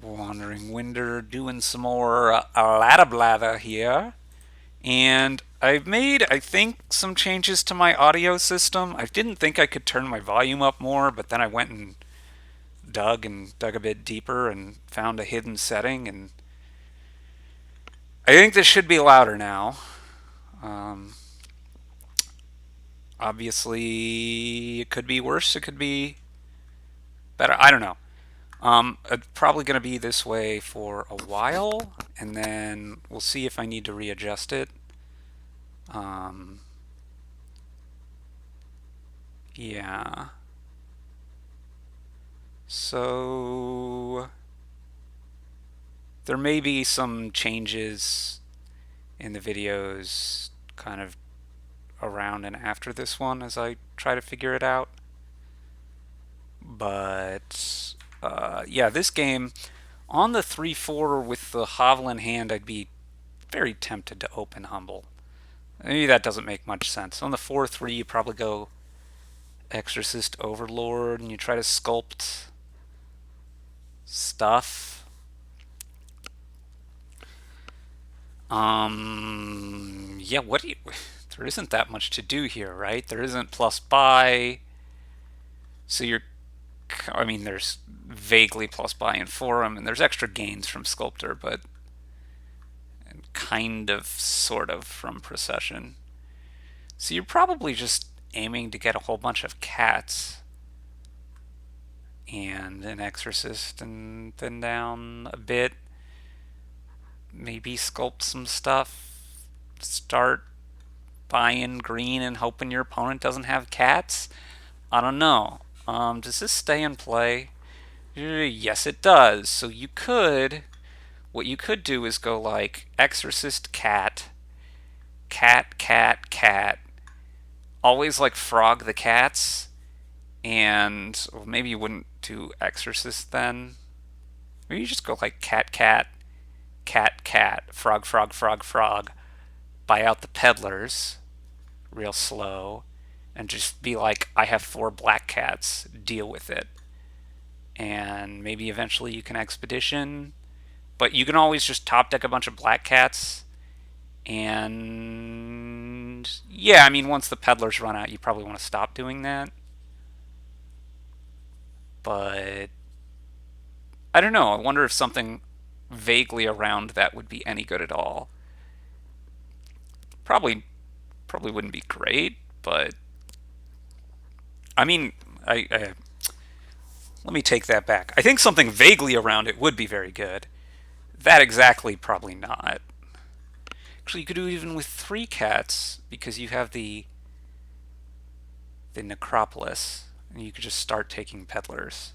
Wandering Winder doing some more blather here. And I've made, I think, some changes to my audio system. I didn't think I could turn my volume up more, but then I went and dug a bit deeper and found a hidden setting. And I think this should be louder now. Um, Obviously, it could be worse. It could be better. I don't know. It's probably going to be this way for a while, and then we'll see if I need to readjust it. Um, yeah. So there may be some changes in the videos kind of around and after this one as I try to figure it out. But yeah, this game on the 3-4 with the Hovel in hand, I'd be very tempted to open Humble. Maybe that doesn't make much sense. On the 4-3, you probably go Exorcist Overlord and you try to sculpt stuff. Yeah, what do you. There isn't that much to do here, right? There isn't plus buy. So you're. I mean, there's vaguely plus buy in Forum, and there's extra gains from Sculptor, but. And kind of, sort of, from Procession. So you're probably just aiming to get a whole bunch of cats and an Exorcist and then down a bit. Maybe sculpt some stuff. Start buying green and hoping your opponent doesn't have cats. I don't know. Does this stay in play? Yes, it does. So you could. What you could do is go like Exorcist cat, cat, cat, cat. Always like frog the cats. And well, maybe you wouldn't do Exorcist then. Maybe you just go like cat, cat, cat, cat, frog, frog, frog, frog. Buy out the peddlers real slow and just be like, I have 4 black cats, deal with it. And maybe eventually you can expedition. But you can always just top deck a bunch of black cats. And yeah, I mean, once the peddlers run out, you probably want to stop doing that. But I don't know. I wonder if something vaguely around that would be any good at all. Probably wouldn't be great, but I mean, I let me take that back. I think something vaguely around it would be very good. That exactly, probably not. Actually, you could do it even with 3 cats because you have the necropolis, and you could just start taking peddlers.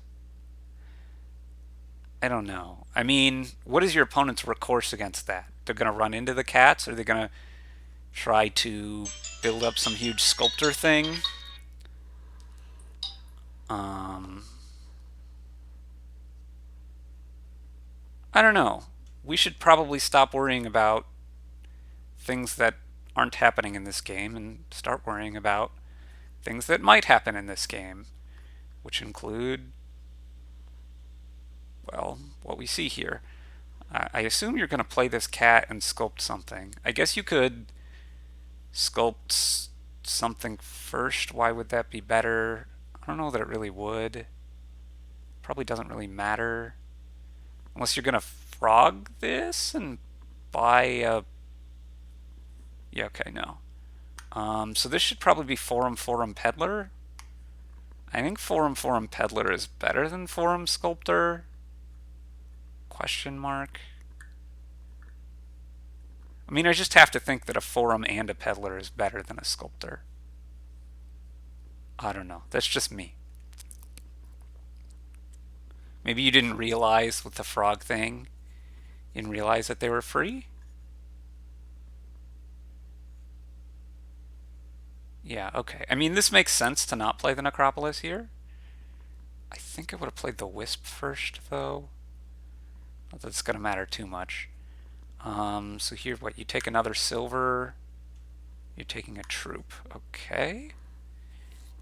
I don't know. I mean, what is your opponent's recourse against that? They're going to run into the cats, or are they going to try to build up some huge sculptor thing? Um, I don't know. We should probably stop worrying about things that aren't happening in this game and start worrying about things that might happen in this game, which include, well, what we see here. I assume you're going to play this cat and sculpt something. I guess you could sculpt something first. Why would that be better? I don't know that it really would. Probably doesn't really matter. Unless you're going to frog this and buy a. Yeah, okay, no. So this should probably be Forum Peddler. I think Forum Peddler is better than Forum Sculptor. Question mark. I mean, I just have to think that a Forum and a Peddler is better than a Sculptor. I don't know. That's just me. Maybe you didn't realize with the frog thing. You didn't realize that they were free? Yeah, okay. I mean, this makes sense to not play the Necropolis here. I think I would have played the Wisp first, though. Not that it's going to matter too much. So here, what? You take another silver. You're taking a troop. Okay.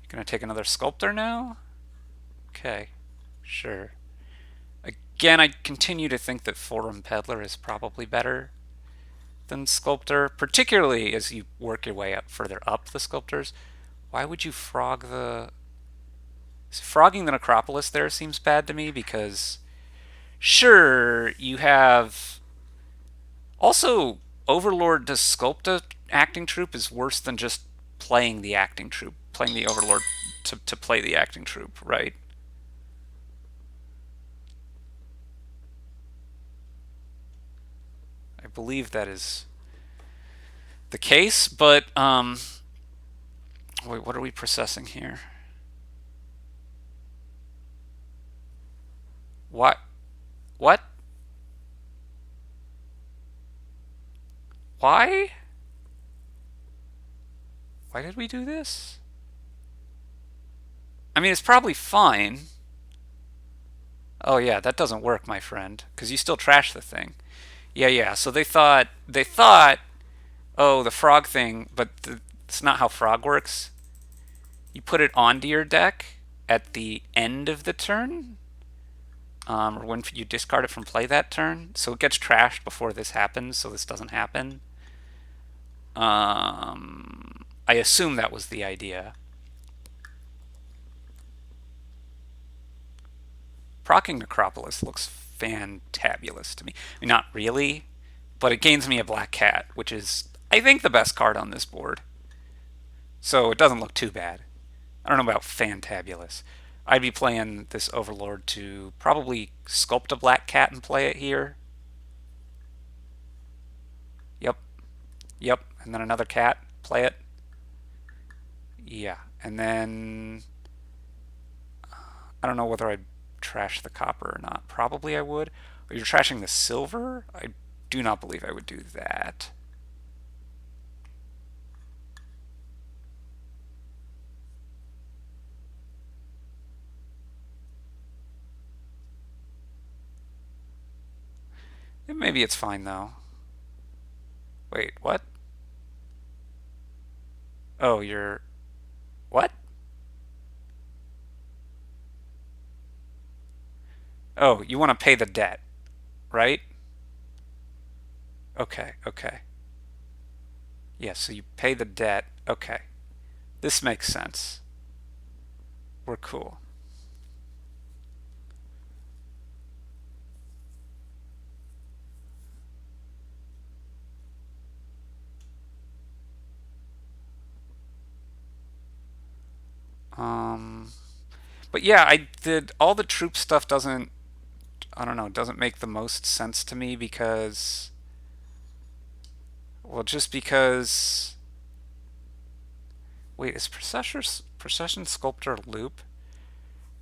You're going to take another sculptor now? Okay. Sure. Again, I continue to think that Forum Peddler is probably better than Sculptor, particularly as you work your way up further up the Sculptors. Why would you frog the... Frogging the Necropolis there seems bad to me because, sure, you have... Also, Overlord to sculpt a acting troop is worse than just playing the acting troop, playing the Overlord to play the acting troop, right? I believe that is the case, but wait, what are we processing here? What? What? Why? Why did we do this? I mean, it's probably fine. Oh yeah, that doesn't work, my friend, because you still trash the thing. Yeah. So they thought, oh, the frog thing, but it's not how frog works. You put it onto your deck at the end of the turn, or when you discard it from play that turn, so it gets trashed before this happens, so this doesn't happen. I assume that was the idea. Procking Necropolis looks fantabulous to me. I mean, not really, but it gains me a black cat, which is, I think, the best card on this board. So it doesn't look too bad. I don't know about fantabulous. I'd be playing this Overlord to probably sculpt a black cat and play it here. Yep. Yep. And then another cat. Play it. Yeah. And then I don't know whether I'd trash the copper or not. Probably I would. Are you trashing the silver? I do not believe I would do that. Maybe it's fine though. Wait, what? Oh, you're... What? Oh, you want to pay the debt, right? Okay. Yeah, so you pay the debt. Okay. This makes sense. We're cool. Um, but yeah, I did all the troop stuff doesn't, I don't know, doesn't make the most sense to me because, well, just because, wait, is Procession Sculptor loop?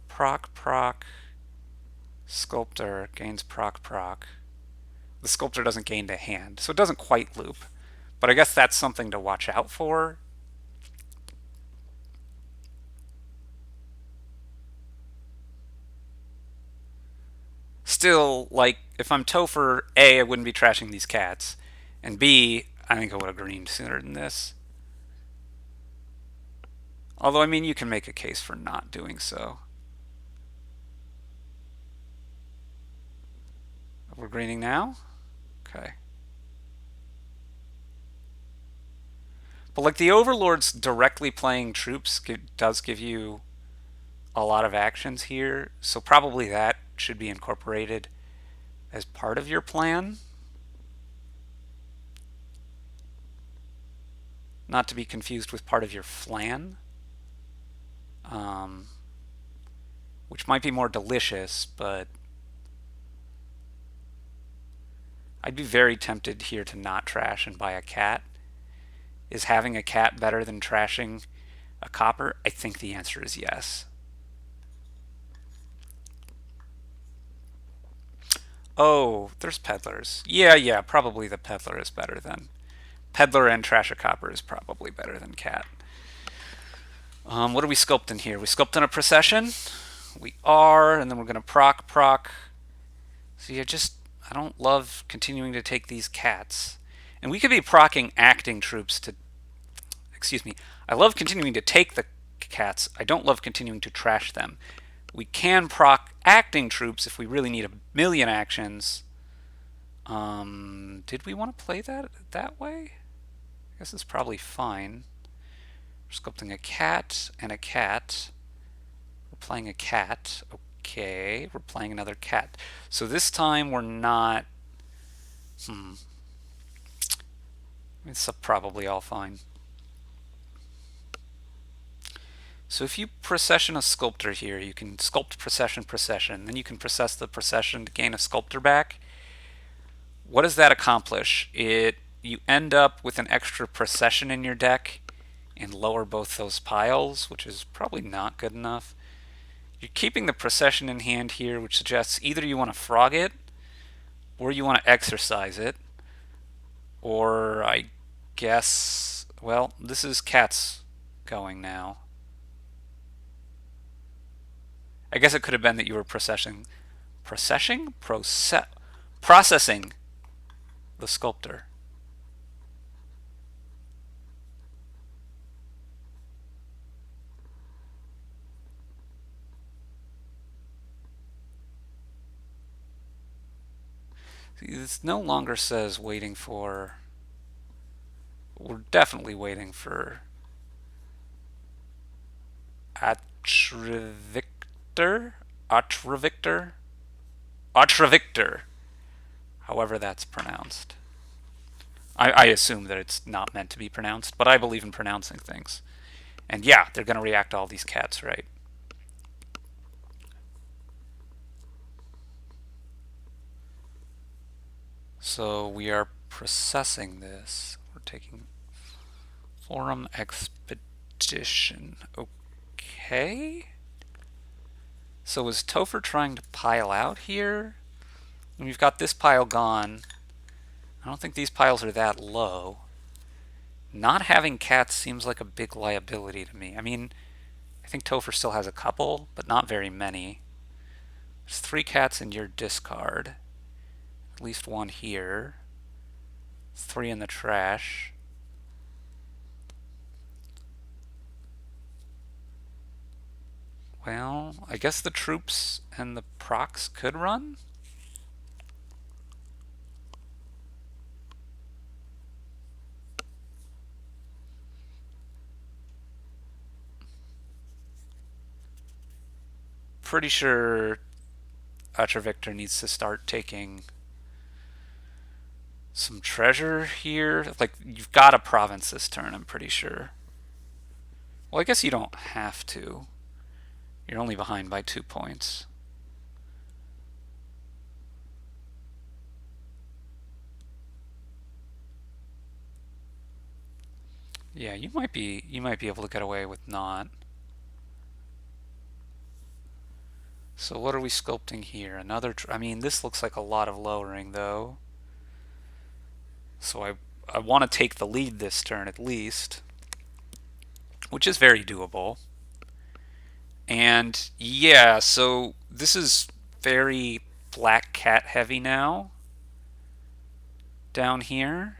Proc, Sculptor gains proc. The Sculptor doesn't gain to hand, so it doesn't quite loop. But I guess that's something to watch out for. Still, like, if I'm Topher, A, I wouldn't be trashing these cats. And B, I think I would have greened sooner than this. Although, I mean, you can make a case for not doing so. We're greening now? Okay. But, like, the Overlord's directly playing troops does give you a lot of actions here, so probably that should be incorporated as part of your plan. Not to be confused with part of your flan. Um, which might be more delicious, but I'd be very tempted here to not trash and buy a cat. Is having a cat better than trashing a copper? I think the answer is yes. Oh, there's peddlers. Yeah, probably the peddler is better than. Peddler and trash a copper is probably better than cat. What are we sculpting here? We sculpting a procession? We are, and then we're going to proc. See, I don't love continuing to take these cats. And we could be procking acting troops to, excuse me, I love continuing to take the cats. I don't love continuing to trash them. We can proc acting troops if we really need a million actions. Did we want to play that way? I guess it's probably fine. We're sculpting a cat and a cat. We're playing a cat. Okay, we're playing another cat. So this time we're not... It's probably all fine. So if you procession a sculptor here, you can sculpt procession. Then you can process the procession to gain a sculptor back. What does that accomplish? You end up with an extra procession in your deck and lower both those piles, which is probably not good enough. You're keeping the procession in hand here, which suggests either you want to frog it, or you want to exercise it, or I guess, well, this is cats going now. I guess it could have been that you were processing the sculptor. See, this no longer says waiting for... We're definitely waiting for Atravictor? Atravictor. However that's pronounced. I assume that it's not meant to be pronounced, but I believe in pronouncing things. And yeah, they're going to react to all these cats, right? So we are processing this. We're taking Forum Expedition. Okay. So is Topher trying to pile out here? And we've got this pile gone. I don't think these piles are that low. Not having cats seems like a big liability to me. I mean, I think Topher still has a couple, but not very many. There's 3 cats in your discard. At least 1 here. 3 in the trash. Well, I guess the troops and the procs could run? Pretty sure Atravictor needs to start taking some treasure here. Like, you've got a province this turn, I'm pretty sure. Well, I guess you don't have to. You're only behind by 2 points. Yeah, you might be able to get away with not. So what are we sculpting here? I mean, this looks like a lot of lowering, though. So I want to take the lead this turn at least, which is very doable. And yeah, so this is very black cat heavy now down here.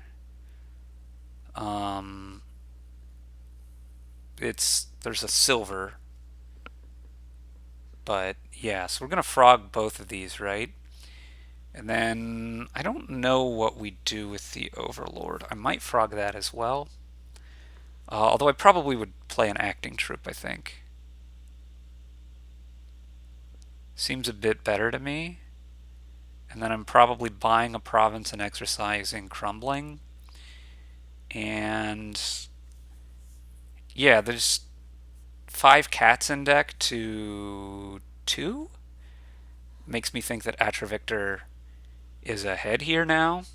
There's a silver, but yeah, so we're gonna frog both of these, right? And then I don't know what we do with the Overlord. I might frog that as well. Although I probably would play an acting troop, I think. Seems a bit better to me. And then I'm probably buying a province and exercising crumbling. And yeah, there's 5 cats in deck to 2. Makes me think that Atravictor is ahead here now.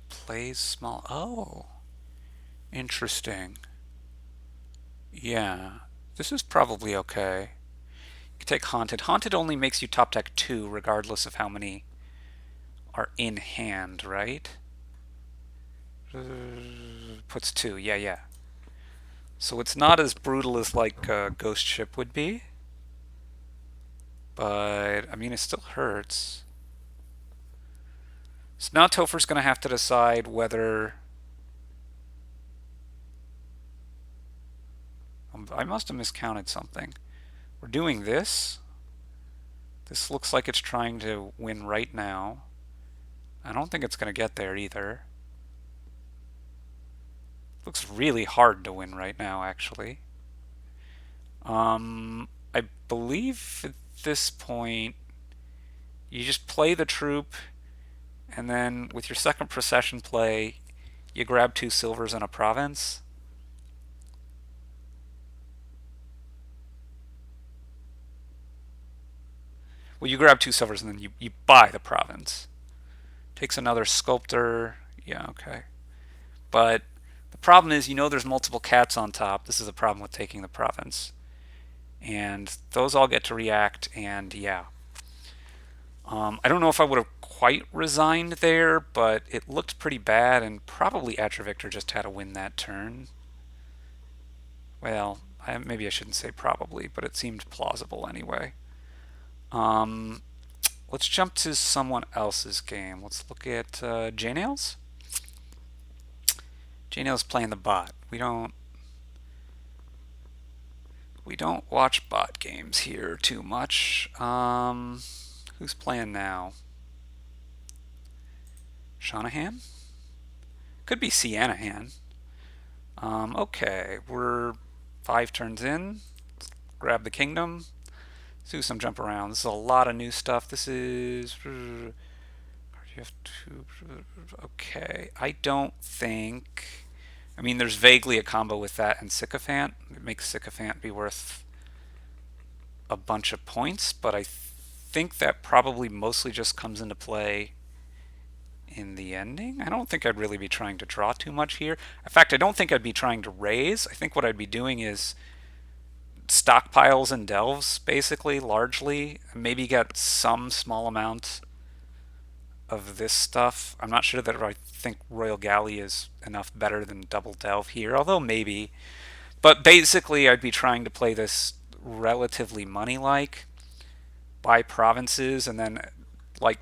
Plays small. Oh, interesting. Yeah, this is probably okay. You can take Haunted. Haunted only makes you top deck 2 regardless of how many are in hand, right? Puts 2, yeah. So it's not as brutal as like Ghost Ship would be. But, I mean, it still hurts. So now Topher's going to have to decide whether I must have miscounted something. We're doing this. This looks like it's trying to win right now. I don't think it's going to get there either. Looks really hard to win right now, actually. I believe at this point you just play the troop, and then with your second procession play, you grab 2 silvers and a province. Well, you grab 2 silvers and then you buy the province. Takes another sculptor. Yeah, okay. But the problem is, there's multiple cats on top. This is a problem with taking the province. And those all get to react, and yeah. I don't know if I would have quite resigned there, but it looked pretty bad, and probably Atrovictor just had to win that turn. Well, maybe I shouldn't say probably, but it seemed plausible anyway. Um, let's jump to someone else's game. Let's look at J-Nails. J-Nails playing the bot. We don't watch bot games here too much. Who's playing now? Shanahan? Could be Cianahan. Okay, we're 5 turns in. Let's grab the kingdom. Let's do some jump around. This is a lot of new stuff. This is... Okay, I don't think... I mean, there's vaguely a combo with that and Sycophant. It makes Sycophant be worth a bunch of points, but I think that probably mostly just comes into play in the ending. I don't think I'd really be trying to draw too much here. In fact, I don't think I'd be trying to raise. I think what I'd be doing is stockpiles and delves, basically, largely. Maybe get some small amount of this stuff. I'm not sure that I think Royal Galley is enough better than double delve here, although maybe. But basically, I'd be trying to play this relatively money-like, buy provinces, and then, like,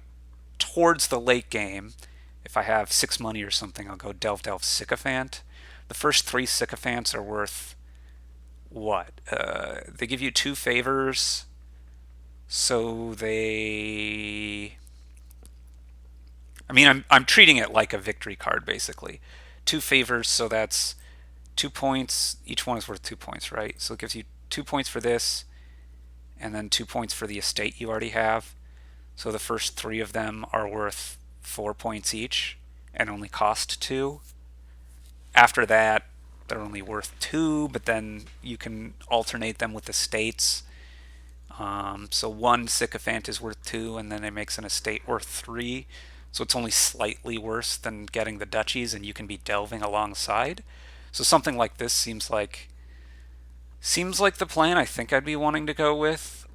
towards the late game, if I have 6 money or something, I'll go delve Sycophant. The first 3 Sycophants are worth what? They give you 2 favors, so they... I mean, I'm treating it like a victory card, basically. 2 favors, so that's 2 points. Each one is worth 2 points, right? So it gives you 2 points for this, and then 2 points for the estate you already have. So the first 3 of them are worth 4 points each, and only cost 2. After that, they're only worth 2, but then you can alternate them with estates. So 1 Sycophant is worth 2, and then it makes an estate worth 3. So it's only slightly worse than getting the duchies, and you can be delving alongside. So something like this seems like the plan I think I'd be wanting to go with.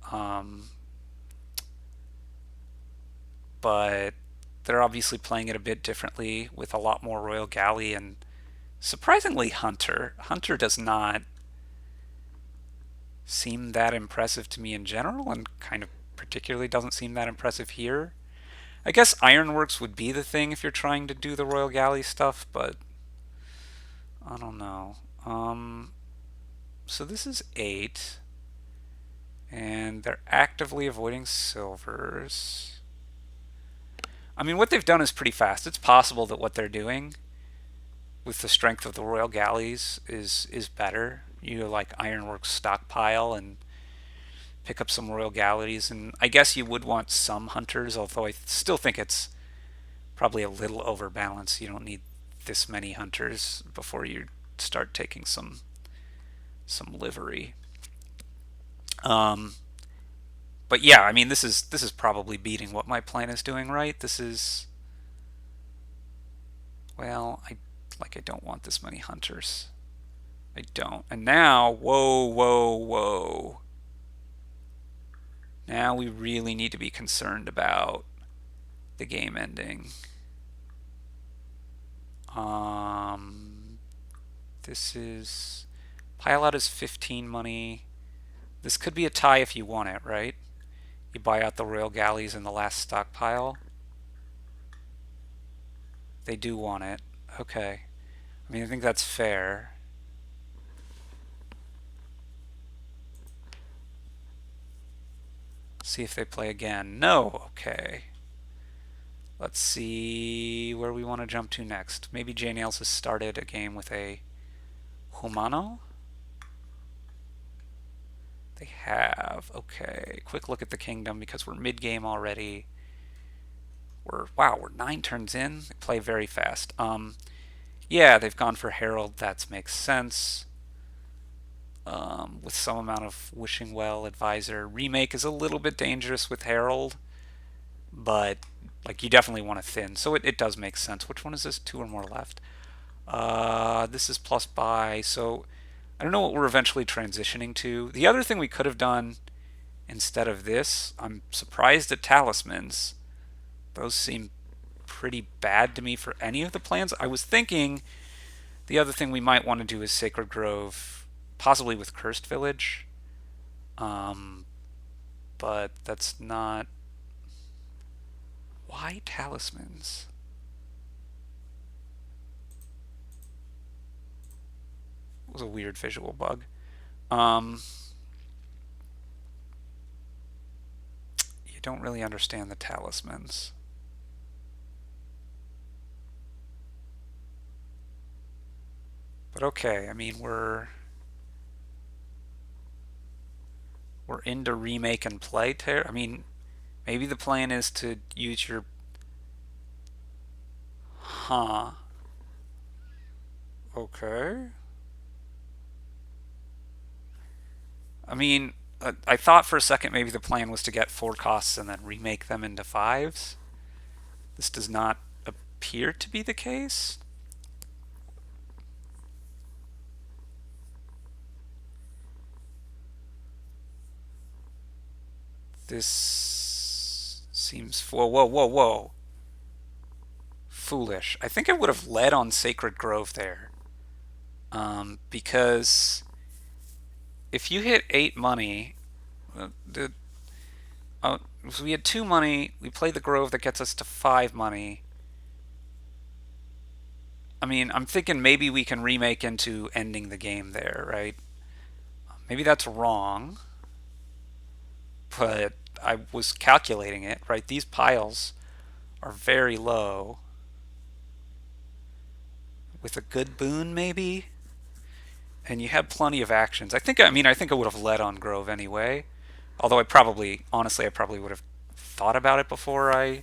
But they're obviously playing it a bit differently with a lot more Royal Galley and surprisingly Hunter. Hunter does not seem that impressive to me in general, and kind of particularly doesn't seem that impressive here. I guess Ironworks would be the thing if you're trying to do the Royal Galley stuff, but I don't know. So this is 8, and they're actively avoiding silvers. I mean, what they've done is pretty fast. It's possible that what they're doing with the strength of the Royal Galleys is better. You like Ironworks stockpile and pick up some Royal Galleys, and I guess you would want some hunters, although I still think it's probably a little overbalanced. You don't need this many hunters before you start taking some livery. But yeah, I mean, this is probably beating what my plan is doing, right? This is, well, I don't want this many hunters. I don't. And now, whoa. Now we really need to be concerned about the game ending. This is, pile out is 15 money. This could be a tie if you want it, right? You buy out the Royal Galleys in the last stockpile. They do want it. Okay. I mean, I think that's fair. See if they play again. No. Okay. Let's see where we want to jump to next. Maybe J Nails has started a game with a Humano. They have. Okay. Quick look at the kingdom because we're mid-game already. We're 9 turns in. They play very fast. Yeah, they've gone for Herald. That makes sense. With some amount of Wishing Well, Advisor. Remake is a little bit dangerous with Herald, but like you definitely want to thin. So it does make sense. Which one is this? 2 or more left. This is plus buy. So I don't know what we're eventually transitioning to. The other thing we could have done instead of this, I'm surprised at talismans. Those seem pretty bad to me for any of the plans. I was thinking the other thing we might want to do is Sacred Grove, possibly with Cursed Village. Um, but that's not. Why talismans? It was a weird visual bug. Um, you don't really understand the talismans. But okay, I mean we're into remake and play. I mean, maybe the plan is to use your. Huh. Okay. I mean, I thought for a second maybe the plan was to get 4 costs and then remake them into 5s. This does not appear to be the case. This seems. Whoa, whoa, whoa, whoa. Foolish. I think I would have led on Sacred Grove there. Because if you hit 8 money, the so we had 2 money. We play the Grove that gets us to 5 money. I mean, I'm thinking maybe we can remake into ending the game there, right? Maybe that's wrong, but I was calculating it, right? These piles are very low. With a good boon, maybe? And you had plenty of actions. I think I would have led on Grove anyway. Although honestly, I probably would have thought about it before I.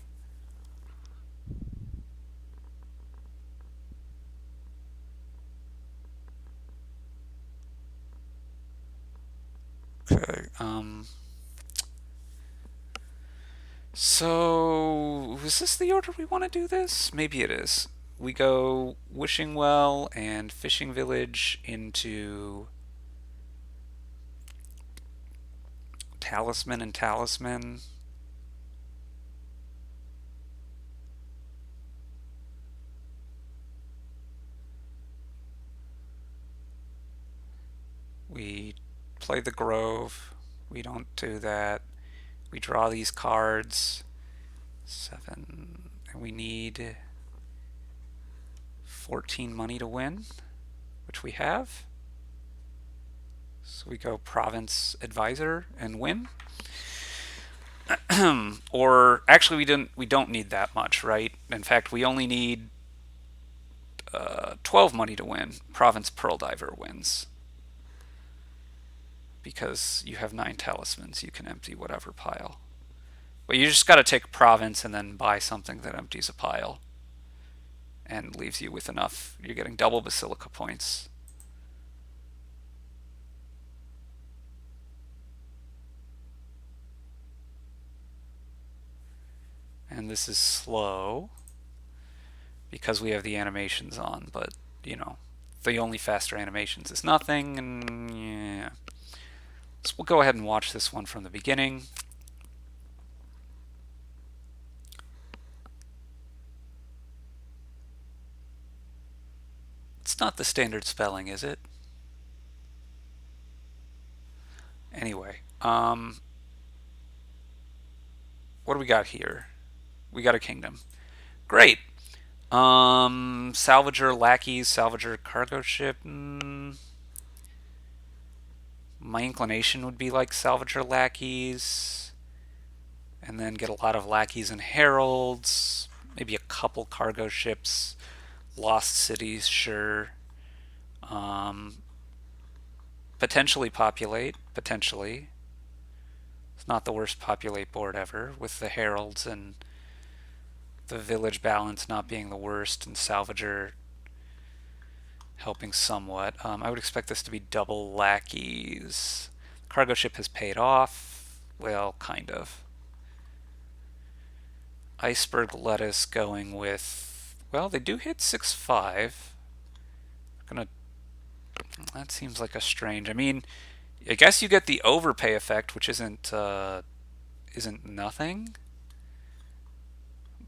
Okay. So, is this the order we want to do this? Maybe it is. We go Wishing Well and Fishing Village into Talisman and Talisman. We play the Grove. We don't do that. We draw these cards. 7. And we need 14 money to win, which we have. So we go Province Advisor and win. Or actually, we don't need that much, right? In fact, we only need 12 money to win. Province Pearl Diver wins because you have 9 talismans. You can empty whatever pile, but you just got to take Province and then buy something that empties a pile and leaves you with enough. You're getting double Basilica points. And this is slow because we have the animations on, but you know, the only faster animations is nothing, and yeah. So we'll go ahead and watch this one from the beginning. It's not the standard spelling, is it? Anyway, what do we got here? We got a kingdom. Great. Salvager lackeys, salvager cargo ship. My inclination would be like salvager lackeys. and then get a lot of lackeys and heralds, maybe a couple cargo ships, lost cities, sure. Um, Potentially populate, potentially. It's not the worst populate board ever, with the heralds and the village balance not being the worst and salvager helping somewhat. I would expect this to be double lackeys. Cargo ship has paid off. Well, kind of. Iceberg lettuce going with, well, they do hit 6.5. Gonna, that seems like a strange. I mean, I guess you get the overpay effect, which isn't nothing.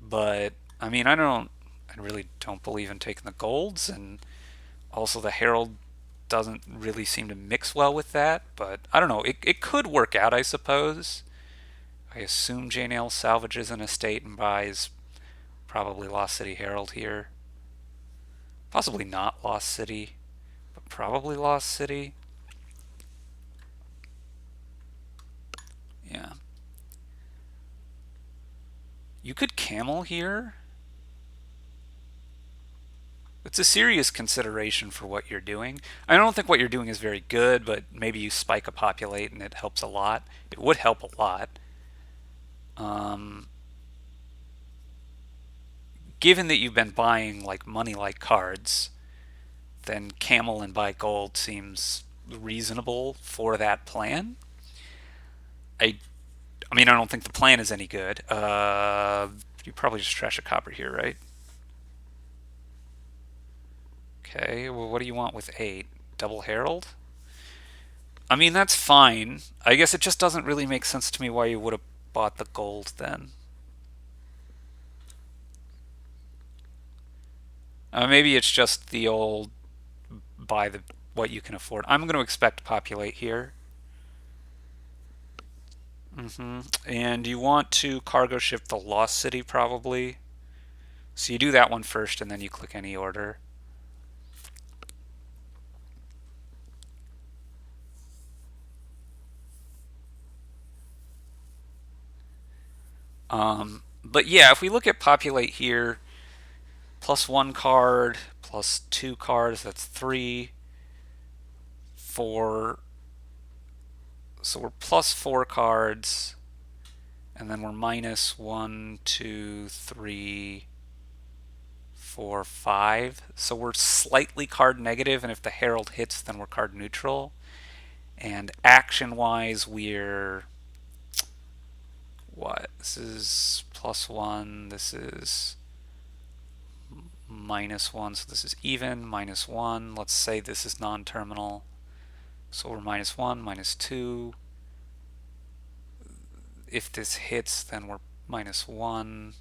But I mean, I really don't believe in taking the golds, and also the herald doesn't really seem to mix well with that. But I don't know. It could work out, I suppose. I assume J-Nail salvages an estate and buys probably Lost City Herald here. Possibly not Lost City, but probably Lost City. Yeah. You could camel here. It's a serious consideration for what you're doing. I don't think what you're doing is very good, but maybe you spike a populate and it helps a lot. It would help a lot. Um, Given that you've been buying like money-like cards, then camel and buy gold seems reasonable for that plan. I, I mean, I don't think the plan is any good. You probably just trash a copper here, right? Okay. Well, what do you want with 8? Double herald? I mean, that's fine. I guess it just doesn't really make sense to me why you would have bought the gold then. Maybe it's just the old buy the what you can afford. I'm going to expect populate here. And you want to cargo ship the Lost City probably. So you do that one first and then you click any order. But yeah, if we look at populate here, plus 1 card, plus 2 cards, that's 3, 4. So we're plus 4 cards, and then we're minus 1, 2, 3, 4, 5. So we're slightly card negative, and if the herald hits, then we're card neutral. And action wise, we're what? This is plus 1, this is minus 1, so this is even, minus 1. Let's say this is non terminal. So we're minus 1, minus 2. If this hits, then we're minus 1,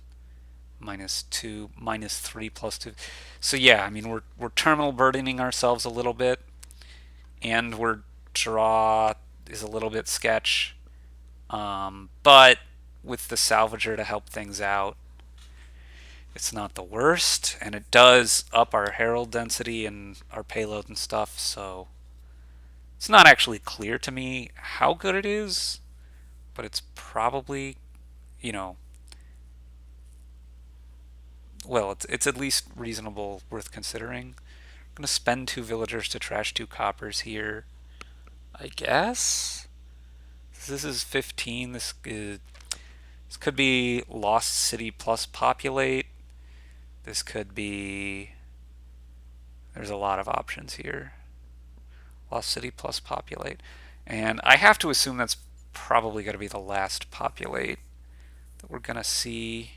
minus 2, minus 3, plus 2. So yeah, I mean, we're terminal burdening ourselves a little bit, and we're draw is a little bit sketch. But with the salvager to help things out, it's not the worst, and it does up our herald density and our payload and stuff, so it's not actually clear to me how good it is, but it's probably, you know, well, it's at least reasonable, worth considering. I'm gonna spend 2 villagers to trash 2 coppers here, I guess. This is 15. This could be Lost City plus populate. This could be. There's a lot of options here. Lost City plus populate, and I have to assume that's probably going to be the last populate that we're gonna see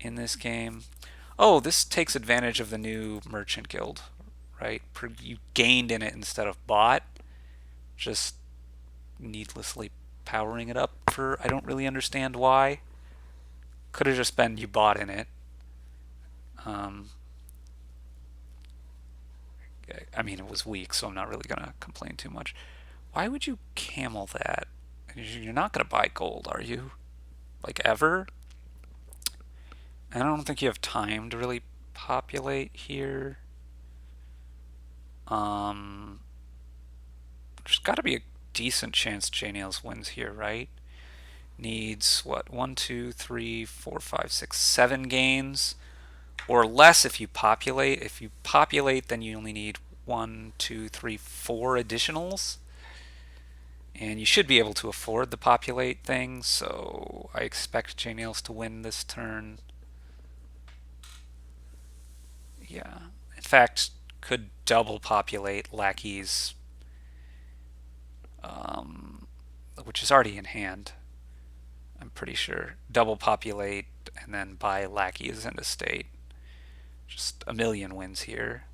in this game. Oh, this takes advantage of the new merchant guild, right? You gained in it instead of bought, just needlessly powering it up for I don't really understand why. Could have just been you bought in it. Um, I mean, it was weak, so I'm not really gonna complain too much. Why would you camel that? You're not gonna buy gold, are you? Like ever? I don't think you have time to really populate here. There's got to be a decent chance J-Nails wins here, right? needs what? One, two, three, four, five, six, 7 gains. Or less if you populate. If you populate, then you only need one, two, three, 4 additionals. And you should be able to afford the populate thing, so I expect J Nails to win this turn. Yeah. In fact, could double populate Lackey's, which is already in hand. I'm pretty sure. Double populate and then buy Lackey's into state. Just a million wins here.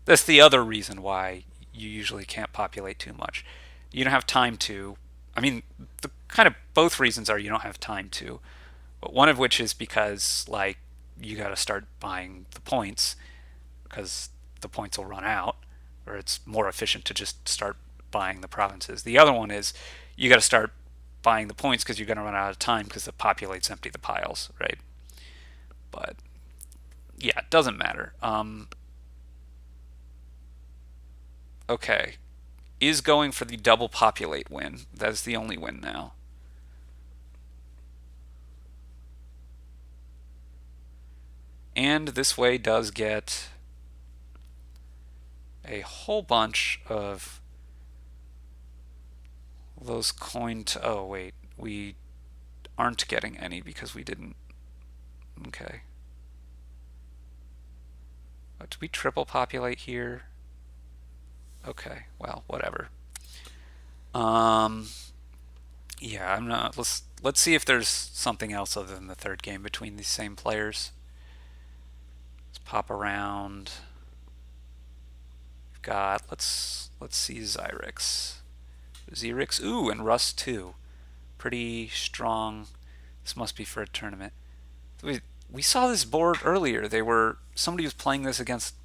That's the other reason why you usually can't populate too much. You don't have time to. I mean, the kind of both reasons are you don't have time to, but one of which is because like you got to start buying the points because the points will run out, or it's more efficient to just start buying the provinces. The other one is you got to start buying the points because you're going to run out of time because the populates empty the piles, right? But yeah, it doesn't matter. Okay, is going for the double populate win. That's the only win now. And this way does get a whole bunch of those oh wait, we aren't getting any because we didn't. Okay. Did we triple populate here? Okay, well, whatever. Um, yeah, I'm not. Let's see if there's something else other than the third game between these same players. Let's pop around. We've got let's see Xyrix. Ooh, and Rust too. Pretty strong. This must be for a tournament. We saw this board earlier. Somebody was playing this against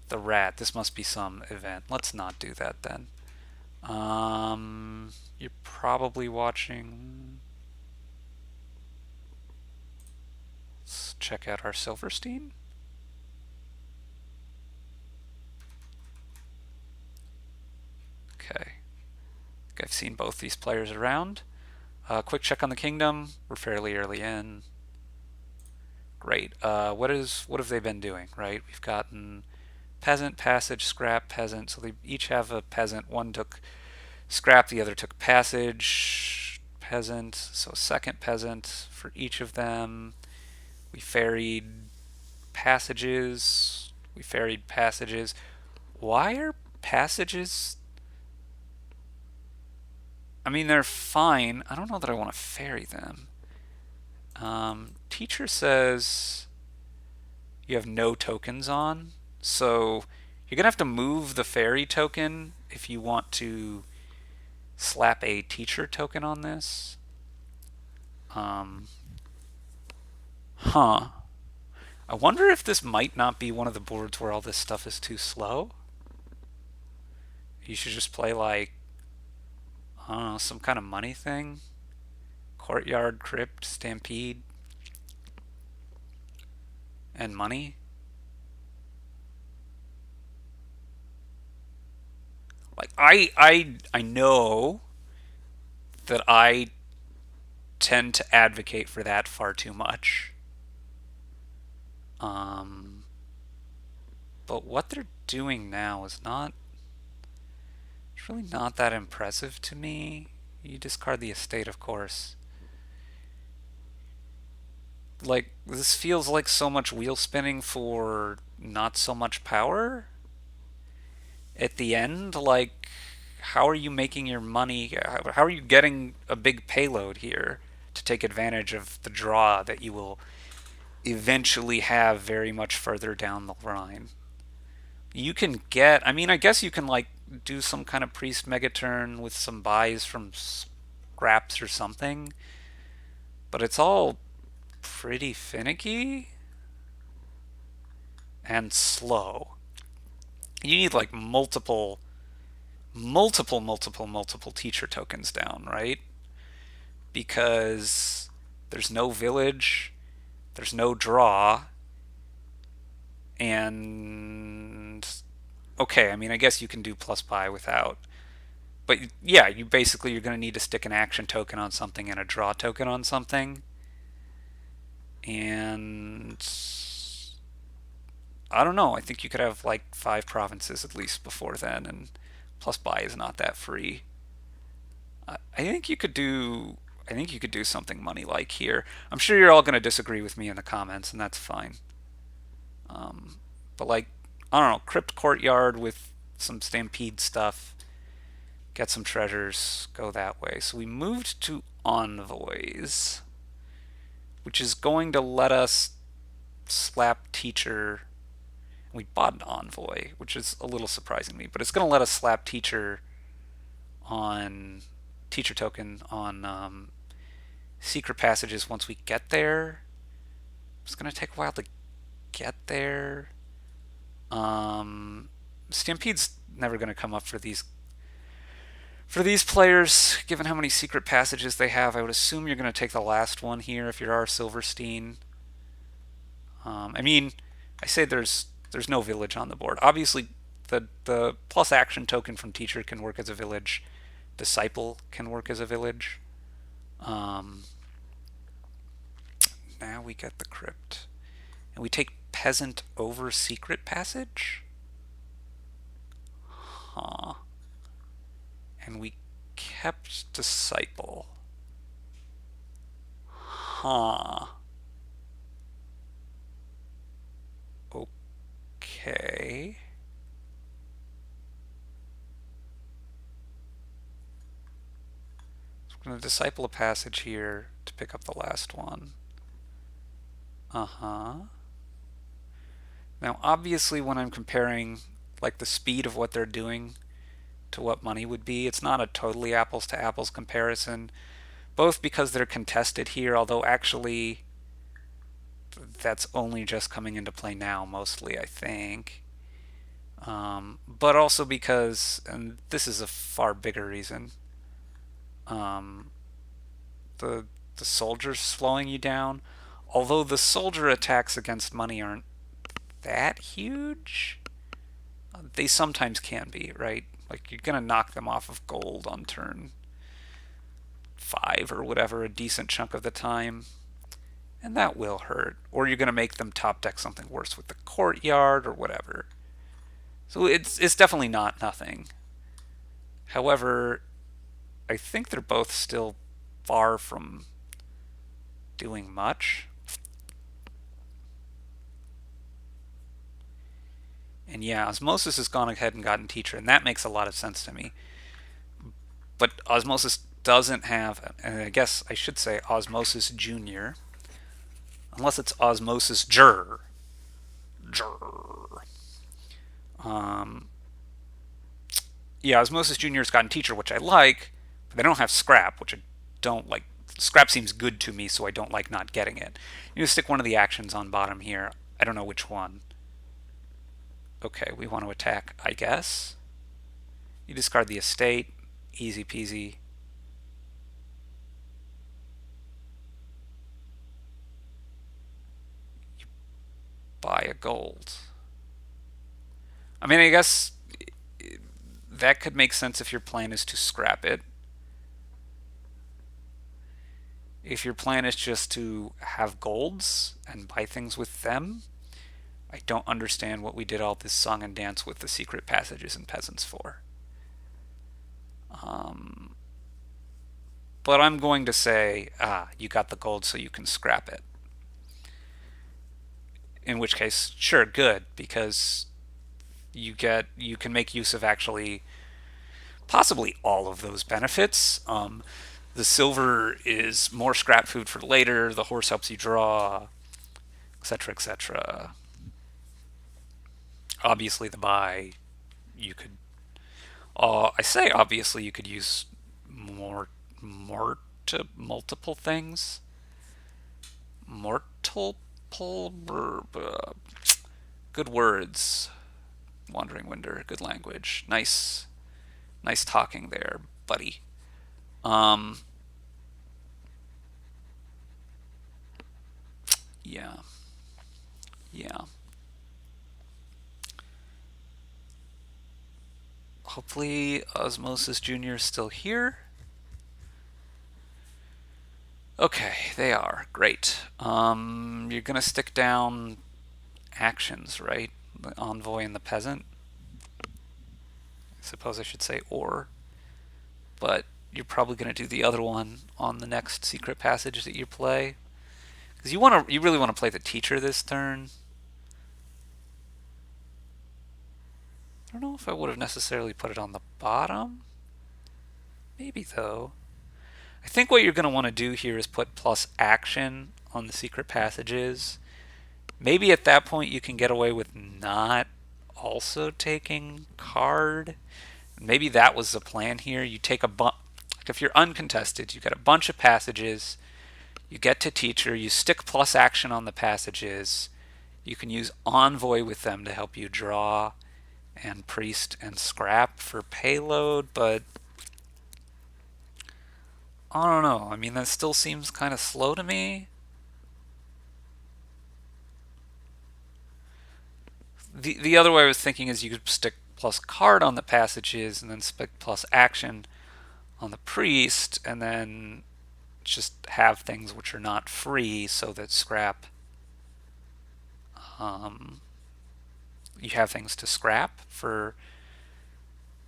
the rat. This must be some event. Let's not do that then. You're probably watching. Let's check out our Silverstein. Okay. I've seen both these players around. Quick check on the kingdom. We're fairly early in. Great. What have they been doing? Right. We've gotten peasant, passage, scrap, peasant. So they each have a peasant. One took scrap, the other took passage, peasant. So second peasant for each of them. We ferried passages. Why are passages? I mean, they're fine. I don't know that I want to ferry them. Teacher says you have no tokens on, so you're gonna have to move the ferry token if you want to slap a teacher token on this. Um, huh. I wonder if this might not be one of the boards where all this stuff is too slow. You should just play like, I don't know, some kind of money thing. Courtyard, crypt, stampede, and money. Like I know that I tend to advocate for that far too much. Um, but what they're doing now is not. It's really not that impressive to me. You discard the estate, of course. Like, this feels like so much wheel spinning for not so much power at the end. Like, how are you making your money? How are you getting a big payload here to take advantage of the draw that you will eventually have very much further down the line? You can get, I mean, I guess you can like do some kind of priest megaturn with some buys from scraps or something, but it's all pretty finicky and slow. You need like multiple teacher tokens down, right? Because there's no village, there's no draw, and okay, I mean, I guess you can do plus buy without But yeah, you're going to need to stick an action token on something and a draw token on something. And I don't know. I think you could have like 5 provinces at least before then, and plus buy is not that free. I think you could do. I think you could do something money like here. I'm sure you're all going to disagree with me in the comments, and that's fine. But like, I don't know, Crypt Courtyard with some Stampede stuff, get some treasures, go that way. So we moved to Envoys, which is going to let us slap Teacher. We bought an Envoy, which is a little surprising to me, but it's going to let us slap Teacher on Teacher token on secret passages once we get there. It's going to take a while to get there. Stampede's never going to come up for these players, given how many secret passages they have. I would assume you're going to take the last one here if you're our Silverstein. I mean, I say there's no village on the board. Obviously, the plus action token from Teacher can work as a village. Disciple can work as a village. Um, Now we get the crypt, and we take peasant over secret passage. Huh. And we kept disciple. Huh. Okay. So we're going to disciple a passage here to pick up the last one. Uh-huh. Now, obviously, when I'm comparing like the speed of what they're doing to what money would be, it's not a totally apples to apples comparison, both because they're contested here, although actually that's only just coming into play now, mostly, I think. But also because, and this is a far bigger reason, um, the the soldiers slowing you down. Although the soldier attacks against money aren't that huge, they sometimes can be, right? Like you're gonna knock them off of gold on turn 5 or whatever a decent chunk of the time, and that will hurt. Or you're gonna make them top deck something worse with the courtyard or whatever. So it's definitely not nothing. However, I think they're both still far from doing much. And yeah, Osmosis has gone ahead and gotten Teacher, and that makes a lot of sense to me. But Osmosis doesn't have, and I guess I should say Osmosis Junior, unless it's Osmosis Jur. Jur. Um, yeah, Osmosis Junior's gotten Teacher, which I like, but they don't have Scrap, which I don't like. Scrap seems good to me, so I don't like not getting it. You just stick one of the actions on bottom here. I don't know which one. Okay, we want to attack, I guess. You discard the estate. Easy peasy. You buy a gold. I mean, I guess that could make sense if your plan is to scrap it. If your plan is just to have golds and buy things with them, I don't understand what we did all this song and dance with the secret passages and peasants for. Um, but I'm going to say, you got the gold so you can scrap it. In which case, sure, good, because you can make use of actually possibly all of those benefits. The silver is more scrap food for later. The horse helps you draw, etc., etc. Obviously, the buy you could. I say obviously you could use more to multiple things. Mortal good words. Wandering Winder, good language. Nice talking there, buddy. Um, yeah, yeah. Hopefully Osmosis Jr. is still here. Okay, they are. Great. You're gonna stick down actions, right? The envoy and the peasant. I suppose I should say or, but you're probably gonna do the other one on the next secret passage that you play. Because you really want to play the teacher this turn. I don't know if I would have necessarily put it on the bottom. Maybe though. I think what you're going to want to do here is put plus action on the secret passages. Maybe at that point you can get away with not also taking card. Maybe that was the plan here. You take if you're uncontested, you get a bunch of passages. You get to teacher, you stick plus action on the passages. You can use envoy with them to help you draw, and priest and scrap for payload, but I don't know. I mean, that still seems kind of slow to me. The other way I was thinking is you could stick plus card on the passages and then stick plus action on the priest, and then just have things which are not free so that scrap, you have things to scrap for.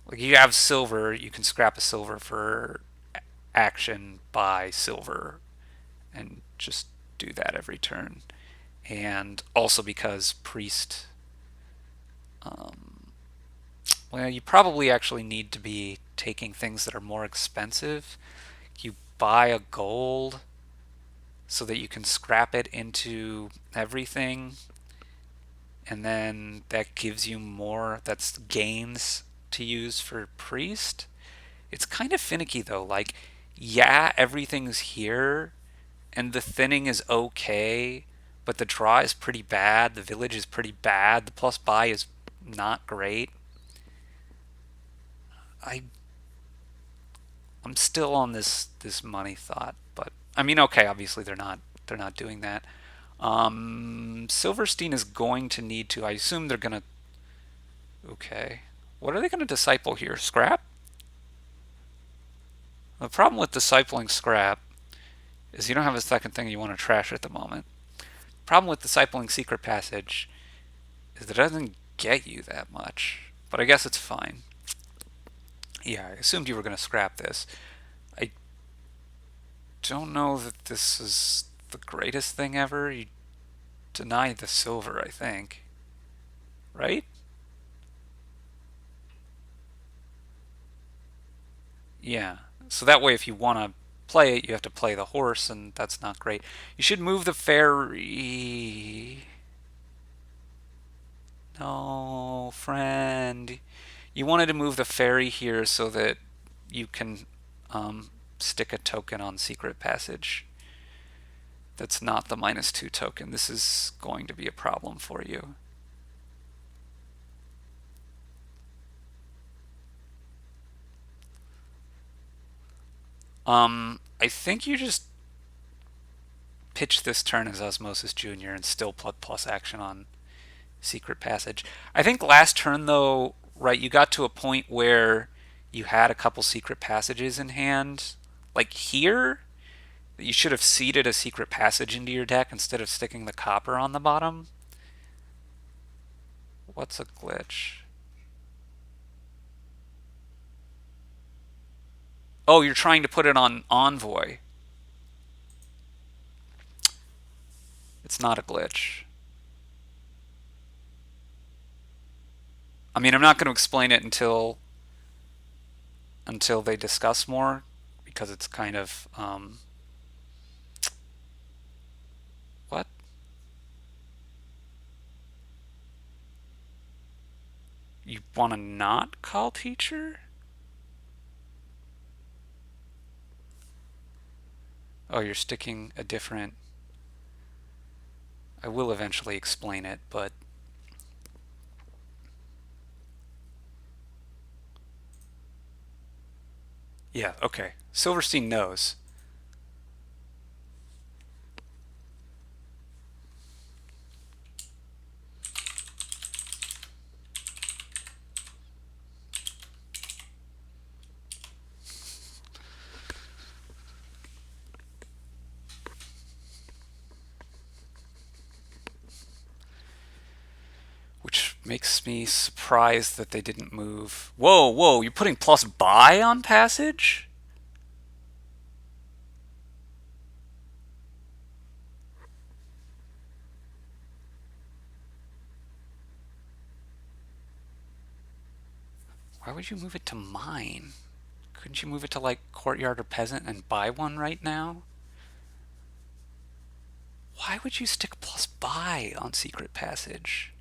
Like, you have silver, you can scrap a silver for action, buy silver, and just do that every turn. And also because priest, well, you probably actually need to be taking things that are more expensive. You buy a gold so that you can scrap it into everything, and then that gives you more, that's gains to use for priest. It's kind of finicky though. Like, yeah, everything's here, and the thinning is okay, but the draw is pretty bad. The village is pretty bad. The plus buy is not great. I I'm still on this money thought, but I mean, okay, obviously they're not doing that. Silverstein is going to need to. I assume they're gonna. Okay, what are they gonna disciple here? Scrap. The problem with discipling scrap is you don't have a second thing you want to trash at the moment. Problem with discipling secret passage is that it doesn't get you that much, but I guess it's fine. Yeah, I assumed you were going to scrap this. I don't know that this is the greatest thing ever. You denied the silver, I think. Right? Yeah. So that way, if you want to play it, you have to play the horse, and that's not great. You should move the ferry. No, friend. You wanted to move the ferry here so that you can stick a token on secret passage. That's not the -2 token. This is going to be a problem for you. I think you just pitch this turn as Osmosis Jr. and still put plus action on secret passage. I think last turn though, right, you got to a point where you had a couple secret passages in hand. Like here, you should have seeded a secret passage into your deck instead of sticking the copper on the bottom. What's a glitch? Oh, you're trying to put it on Envoy. It's not a glitch. I mean, I'm not going to explain it until they discuss more, because it's kind of what? You want to not call teacher? Oh, you're sticking a different. I will eventually explain it, but yeah, okay. Silverstein knows. Makes me surprised that they didn't move. Whoa, whoa, you're putting plus buy on passage? Why would you move it to mine? Couldn't you move it to like courtyard or peasant and buy one right now? Why would you stick plus buy on secret passage?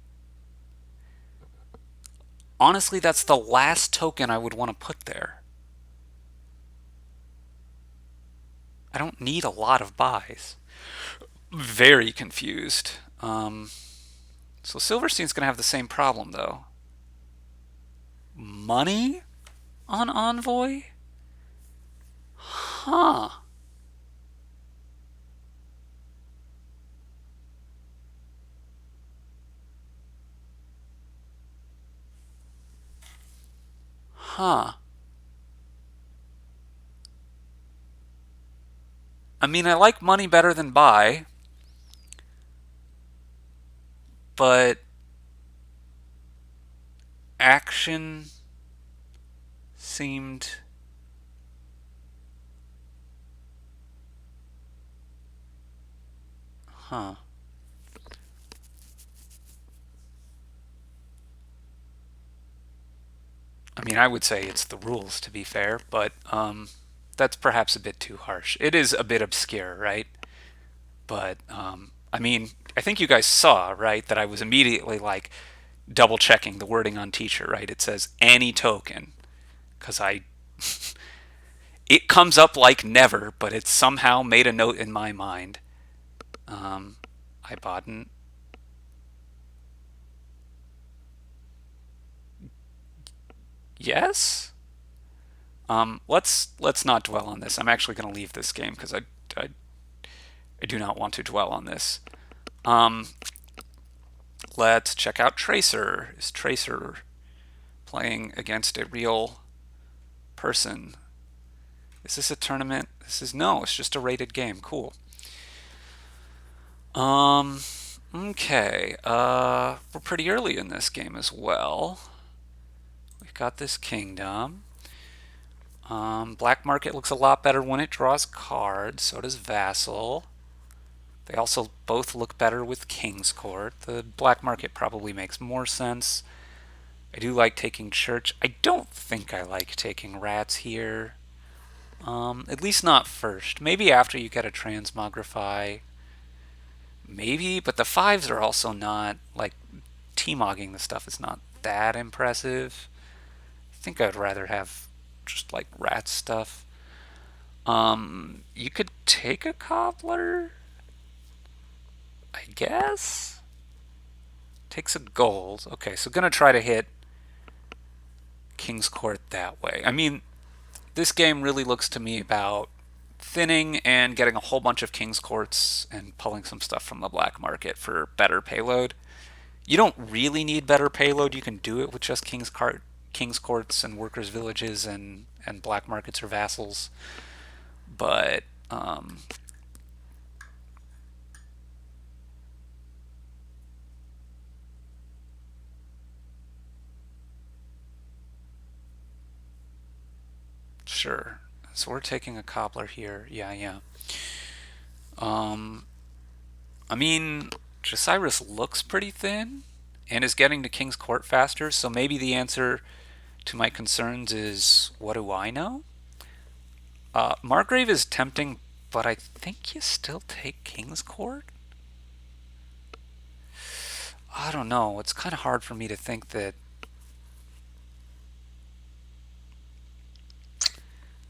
Honestly, that's the last token I would want to put there. I don't need a lot of buys. Very confused. So Silverstein's going to have the same problem, though. Money on Envoy? Huh. Huh. I mean, I like money better than buy, but action seemed. Huh. I mean, I would say it's the rules, to be fair, but that's perhaps a bit too harsh. It is a bit obscure, right? But I mean, I think you guys saw, right, that I was immediately like double checking the wording on teacher, right? It says any token because I it comes up like never, but it somehow made a note in my mind. Um, I bought an yes. Let's not dwell on this. I'm actually going to leave this game because I I do not want to dwell on this. Um, let's check out Tracer. Is Tracer playing against a real person? Is this a tournament? This is no. It's just a rated game. Cool. Um. Okay. We're pretty early in this game as well. We've got this kingdom. Black market looks a lot better when it draws cards. So does vassal. They also both look better with King's Court. The black market probably makes more sense. I do like taking church. I don't think I like taking rats here. At least not first. Maybe after you get a transmogrify. Maybe, but the fives are also not like T-mogging the stuff is not that impressive. I think I'd rather have just like rat stuff. You could take a cobbler, I guess. Takes a gold. Okay, so gonna try to hit King's Court that way. I mean, this game really looks to me about thinning and getting a whole bunch of King's Courts and pulling some stuff from the black market for better payload. You don't really need better payload. You can do it with just King's Courts and workers' villages and black markets or vassals. But sure. So we're taking a cobbler here. Yeah, yeah. Um, I mean, Josiris looks pretty thin and is getting to King's Court faster, so maybe the answer to my concerns is what do I know? Margrave is tempting, but I think you still take King's Court? I don't know. It's kind of hard for me to think that.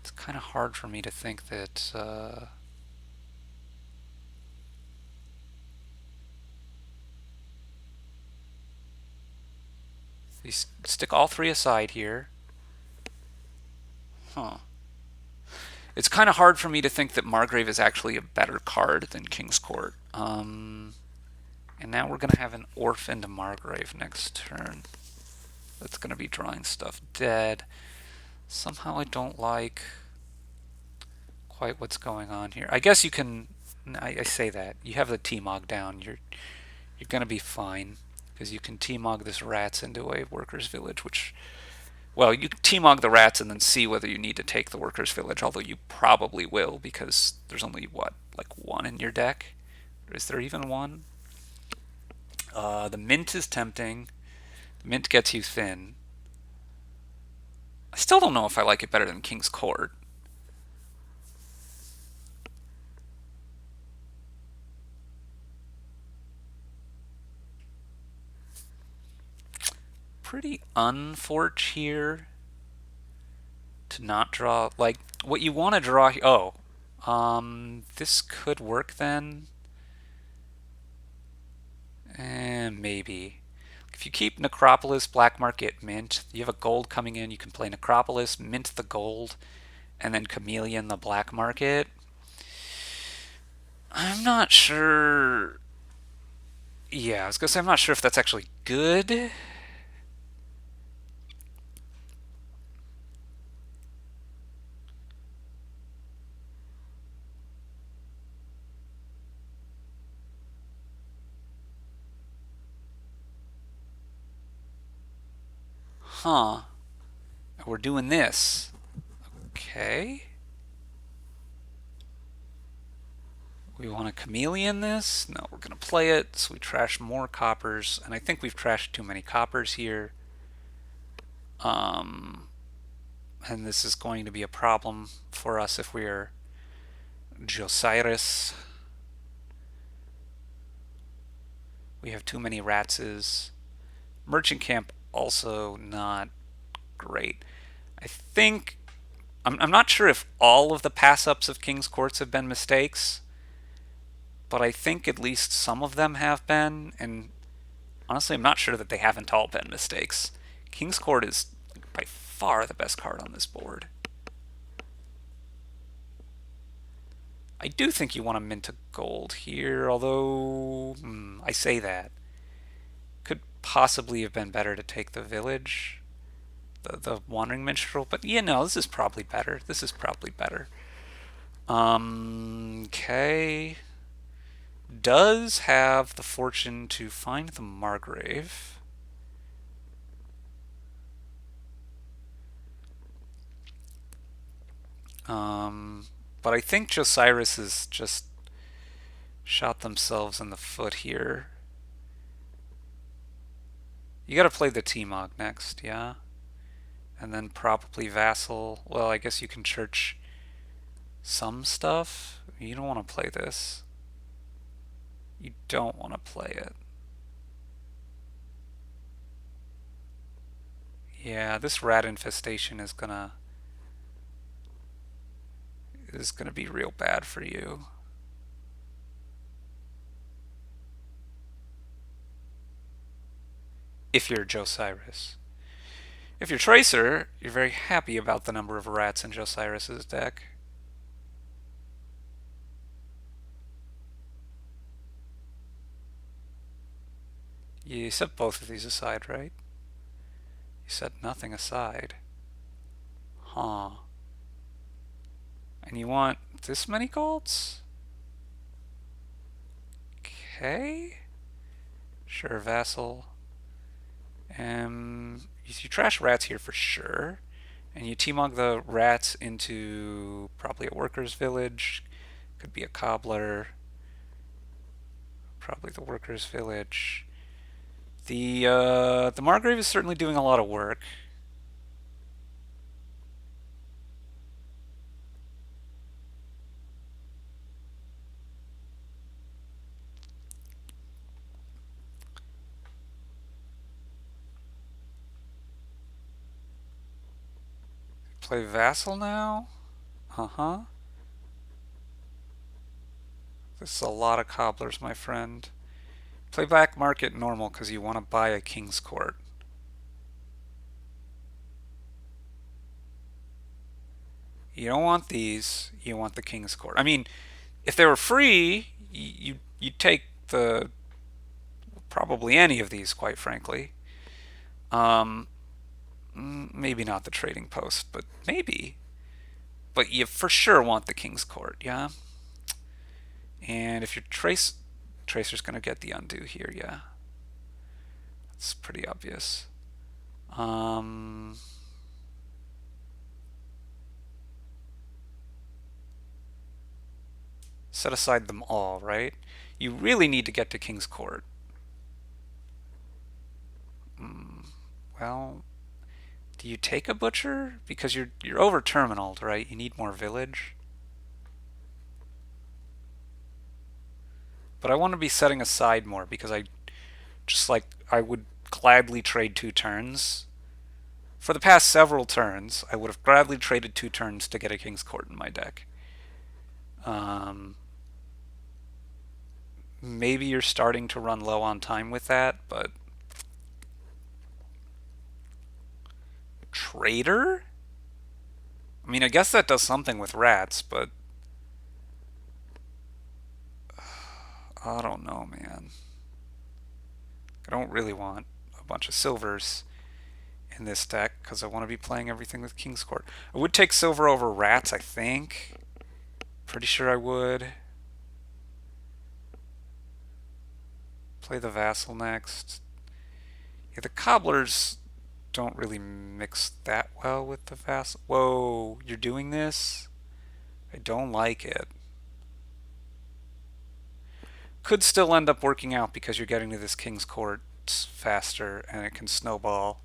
It's kind of hard for me to think that. We stick all three aside here. Huh. It's kind of hard for me to think that Margrave is actually a better card than King's Court. And now we're going to have an Orphan to Margrave next turn. That's going to be drawing stuff dead. Somehow I don't like quite what's going on here. I guess you can. I say that you have the T-Mog down. You're going to be fine. because you can T-Mog this rats into a workers' village, which, well, you can T-Mog the rats and then see whether you need to take the workers' village, although you probably will because there's only, what, like one in your deck? Or is there even one? The mint is tempting. The mint gets you thin. I still don't know if I like it better than King's Court. Pretty unfortunate here to not draw. Like, what you want to draw. Oh, this could work then. Maybe. If you keep Necropolis, Black Market, Mint, you have a gold coming in. You can play Necropolis, mint the gold, and then Chameleon the Black Market. I'm not sure. Yeah, I was gonna say I'm not sure if that's actually good. Huh. We're doing this. Okay. We want to chameleon this? No, we're going to play it, so we trash more coppers, and I think we've trashed too many coppers here. Um, and this is going to be a problem for us if we're Josiris. We have too many ratses. Merchant Camp also not great. I think I'm not sure if all of the pass-ups of King's Courts have been mistakes, but I think at least some of them have been, and honestly, I'm not sure that they haven't all been mistakes. King's Court is by far the best card on this board. I do think you want to mint a gold here, although I say that. Could possibly have been better to take the village, the Wandering Minstrel, but yeah, no, this is probably better. This is probably better. Okay. Does have the fortune to find the Margrave. But I think Josiris has just shot themselves in the foot here. You gotta play the T-Mog next, yeah? And then probably Vassal. Well, I guess you can church some stuff. You don't want to play this. You don't want to play it. Yeah, this rat infestation is gonna be real bad for you. If you're Josiris. If you're Tracer, you're very happy about the number of rats in Josiris's deck. You set both of these aside, right? You set nothing aside. Huh. And you want this many golds? Okay. Sure, Vassal. You trash rats here for sure. And you T-Mog the rats into probably a worker's village. Could be a cobbler. Probably the worker's village. The Margrave is certainly doing a lot of work. Play Vassal now? Uh-huh. This is a lot of cobblers, my friend. Play Black Market normal because you want to buy a King's Court. You don't want these. You want the King's Court. I mean, if they were free, you'd take the probably any of these, quite frankly. Maybe not the Trading Post, but maybe. But you for sure want the King's Court, yeah? And if your Tracer's going to get the undo here, yeah. It's pretty obvious. Um, Set aside them all, right? You really need to get to King's Court. Mm, well, do you take a butcher? Because you're over terminaled, right? You need more village. But I want to be setting aside more because I would gladly trade 2 turns. For the past several turns, I would have gladly traded 2 turns to get a King's Court in my deck. Um, Maybe you're starting to run low on time with that, but Trader? I mean, I guess that does something with rats, but I don't know, man. I don't really want a bunch of silvers in this deck because I want to be playing everything with King's Court. I would take silver over rats, I think. Pretty sure I would. Play the vassal next. Yeah, the cobblers don't really mix that well with the vassal. Whoa, you're doing this? I don't like it. Could still end up working out because you're getting to this King's Court faster and it can snowball.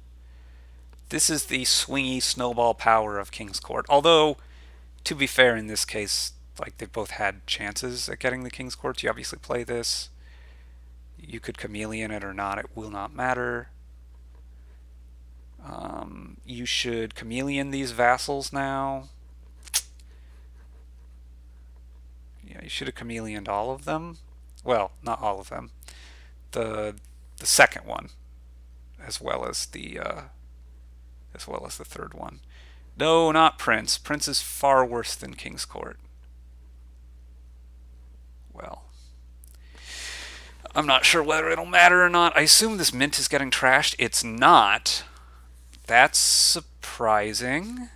This is the swingy snowball power of King's Court. Although, to be fair, in this case, like they've both had chances at getting the King's Court. You obviously play this. You could chameleon it or not. It will not matter. You should chameleon these vassals now. Yeah, you should have chameleoned all of them. Well, not all of them. The the second one, as well as the third one. No, not Prince. Prince is far worse than King's Court. Well, I'm not sure whether it'll matter or not. I assume this mint is getting trashed. It's not. That's surprising.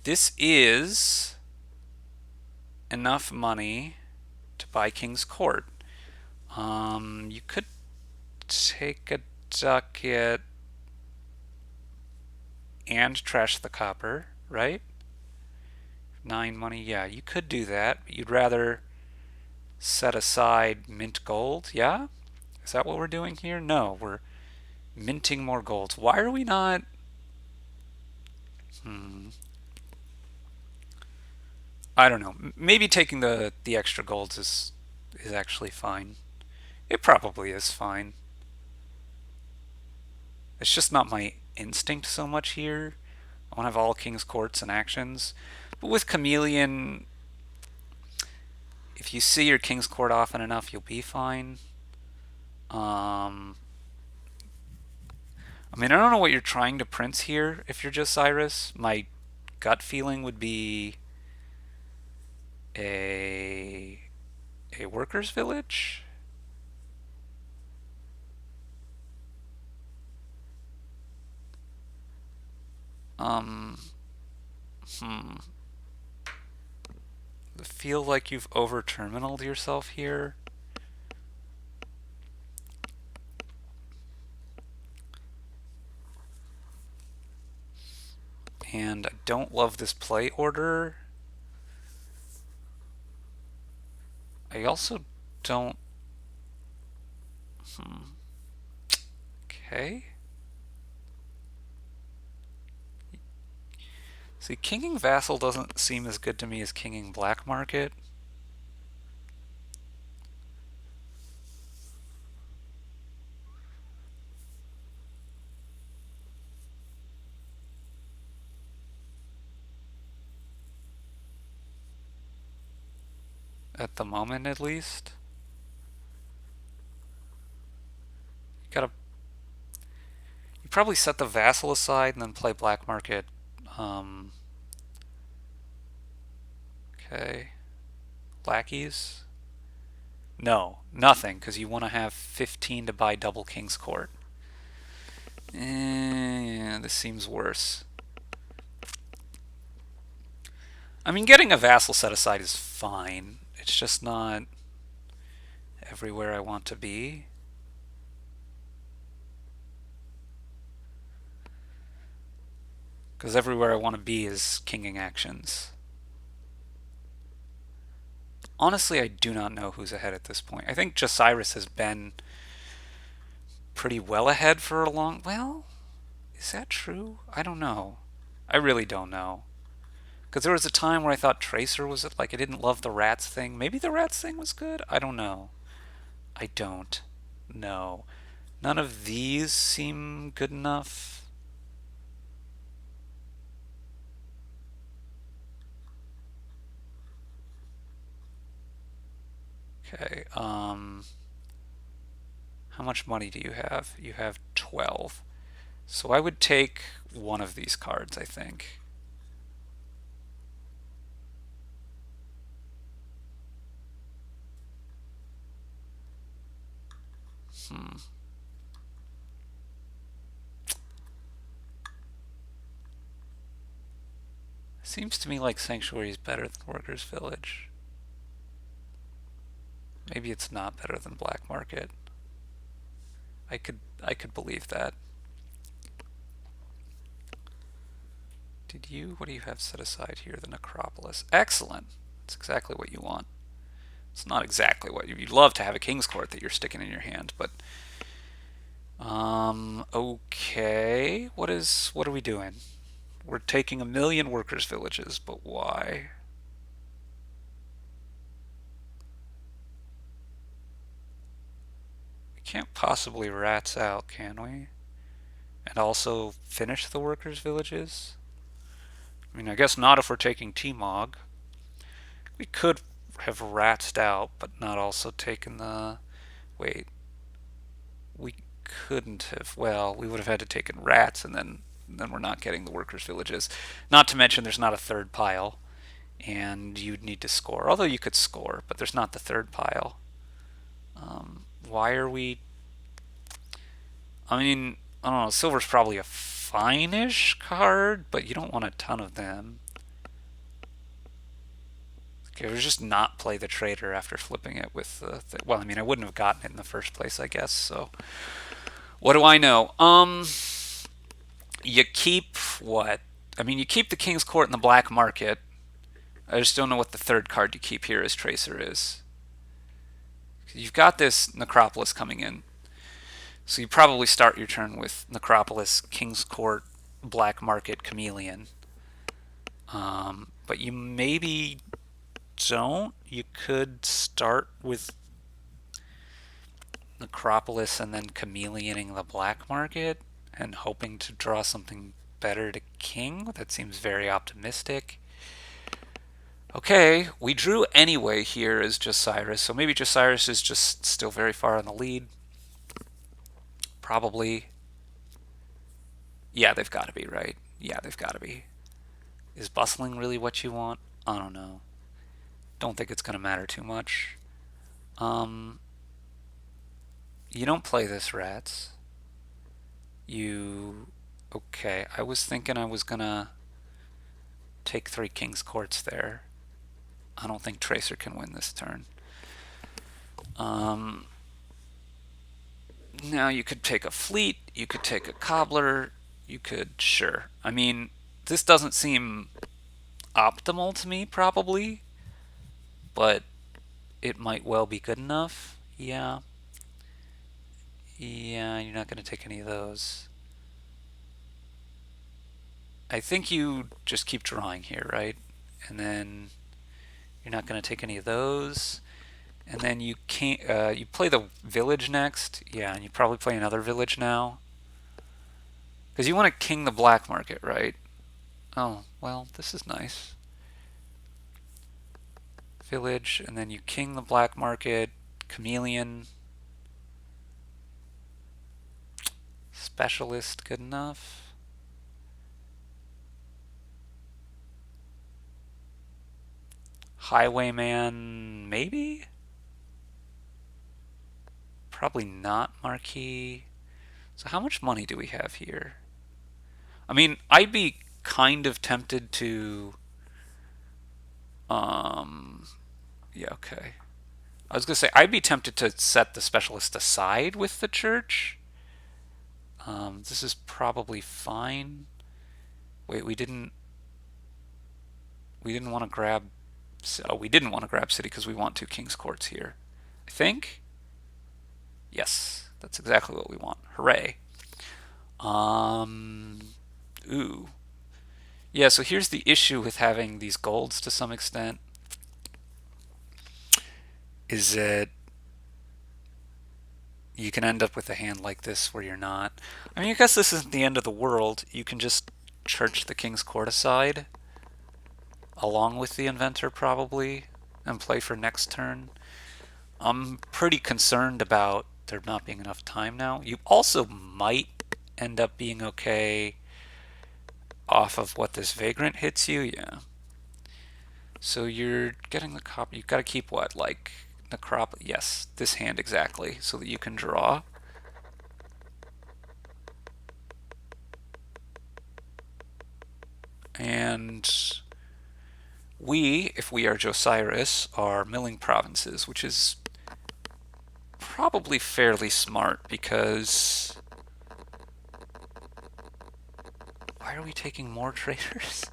This is enough money to buy King's Court. You could take a ducat and trash the copper, right? 9 money, yeah, you could do that, but you'd rather set aside mint gold, yeah? Is that what we're doing here? No, we're minting more gold. Why are we not? Hmm. I don't know. Maybe taking the extra golds is actually fine. It probably is fine. It's just not my instinct so much here. I want to have all King's Courts and actions. But with Chameleon, if you see your King's Court often enough, you'll be fine. I mean, I don't know what you're trying to prince here if you're just Cyrus. My gut feeling would be a workers' village. Um, hmm. I feel like you've over terminaled yourself here. And I don't love this play order. I also don't. Okay. See, kinging vassal doesn't seem as good to me as kinging black market. At the moment, at least. You gotta. You probably set the vassal aside and then play black market. Um, okay. Lackeys? No, nothing, because you want to have 15 to buy double King's Court. Yeah, this seems worse. I mean, getting a vassal set aside is fine. It's just not everywhere I want to be. Because everywhere I want to be is kinging actions. Honestly, I do not know who's ahead at this point. I think Josiris has been pretty well ahead for a long... Well, is that true? I don't know. I really don't know. Because there was a time where I thought Tracer was like I didn't love the rats thing. Maybe the rats thing was good. I don't know. I don't know. None of these seem good enough. Okay. How much money do you have? You have 12. So I would take one of these cards, I think. Hmm. Seems to me like Sanctuary is better than Workers' Village. Maybe it's not better than Black Market. I could believe that. What do you have set aside here? The Necropolis. Excellent. That's exactly what you want. It's not exactly what you'd love to have a King's Court that you're sticking in your hand, but okay. What are we doing? We're taking a million workers' villages, but why? We can't possibly rats out, can we? And also finish the workers' villages? I mean, I guess not if we're taking T-Mog. We could have ratsed out, but not also taken the... Wait, we couldn't have. Well, we would have had to take in rats, and then we're not getting the workers' villages. Not to mention there's not a third pile, and you'd need to score. Although you could score, but there's not the third pile. Why are we... I mean, I don't know. Silver's probably a fine-ish card, but you don't want a ton of them. Okay, we just not play the trader after flipping it with the... Well, I mean, I wouldn't have gotten it in the first place, I guess, so... What do I know? You keep what? I mean, you keep the King's Court in the black market. I just don't know what the third card you keep here as Tracer is. You've got this Necropolis coming in. So you probably start your turn with Necropolis, King's Court, Black Market, Chameleon. But you maybe don't. You could start with Necropolis and then Chameleoning the Black Market and hoping to draw something better to King. That seems very optimistic. Okay, we drew anyway here as Josiris, so maybe Josiris is just still very far in the lead. Probably. Yeah, they've got to be, right? Yeah, they've got to be. Is bustling really what you want? I don't know. Don't think it's going to matter too much. You don't play this, rats. You... Okay, I was thinking I was going to take 3 King's Courts there. I don't think Tracer can win this turn. Now you could take a fleet, you could take a cobbler, you could... Sure. I mean, this doesn't seem optimal to me, probably, but it might well be good enough. Yeah. Yeah, you're not going to take any of those. I think you just keep drawing here, right? And then you're not going to take any of those. And then you can't. You play the village next. Yeah, and you probably play another village now. Because you want to king the black market, right? Oh, well, this is nice. Village, and then you king the black market. Chameleon. Specialist, good enough. Highwayman, maybe? Probably not Marquis. So how much money do we have here? I mean, I'd be kind of tempted to... Yeah, okay. I was going to say, I'd be tempted to set the specialist aside with the church. This is probably fine. Wait, we didn't want to grab. Oh, we didn't want to grab city because we want two king's courts here. I think. Yes, that's exactly what we want. Hooray. Um. Ooh. Yeah. So here's the issue with having these golds to some extent. Is that you can end up with a hand like this where you're not. I mean, I guess this isn't the end of the world. You can just church the king's court aside along with the inventor probably and play for next turn. I'm pretty concerned about there not being enough time now. You also might end up being okay off of what this vagrant hits you. Yeah. So you're getting the copy. You've got to keep what? Like necrop. Yes, this hand exactly, so that you can draw. And we, if we are Josiris, are milling provinces, which is probably fairly smart because why are we taking more traders?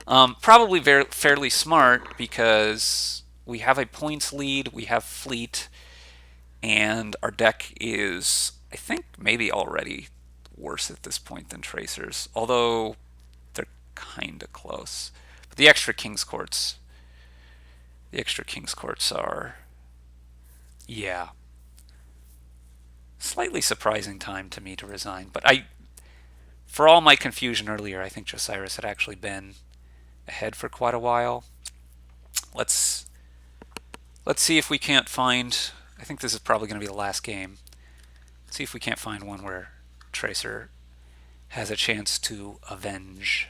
Probably fairly smart because we have a points lead, we have fleet, and our deck is, I think, maybe already worse at this point than tracers, although they're kind of close. But the extra king's courts are, yeah, slightly surprising time to me to resign. But for all my confusion earlier, I think Josiris had actually been ahead for quite a while. Let's see if we can't find. I think this is probably going to be the last game. Let's see if we can't find one where Tracer has a chance to avenge.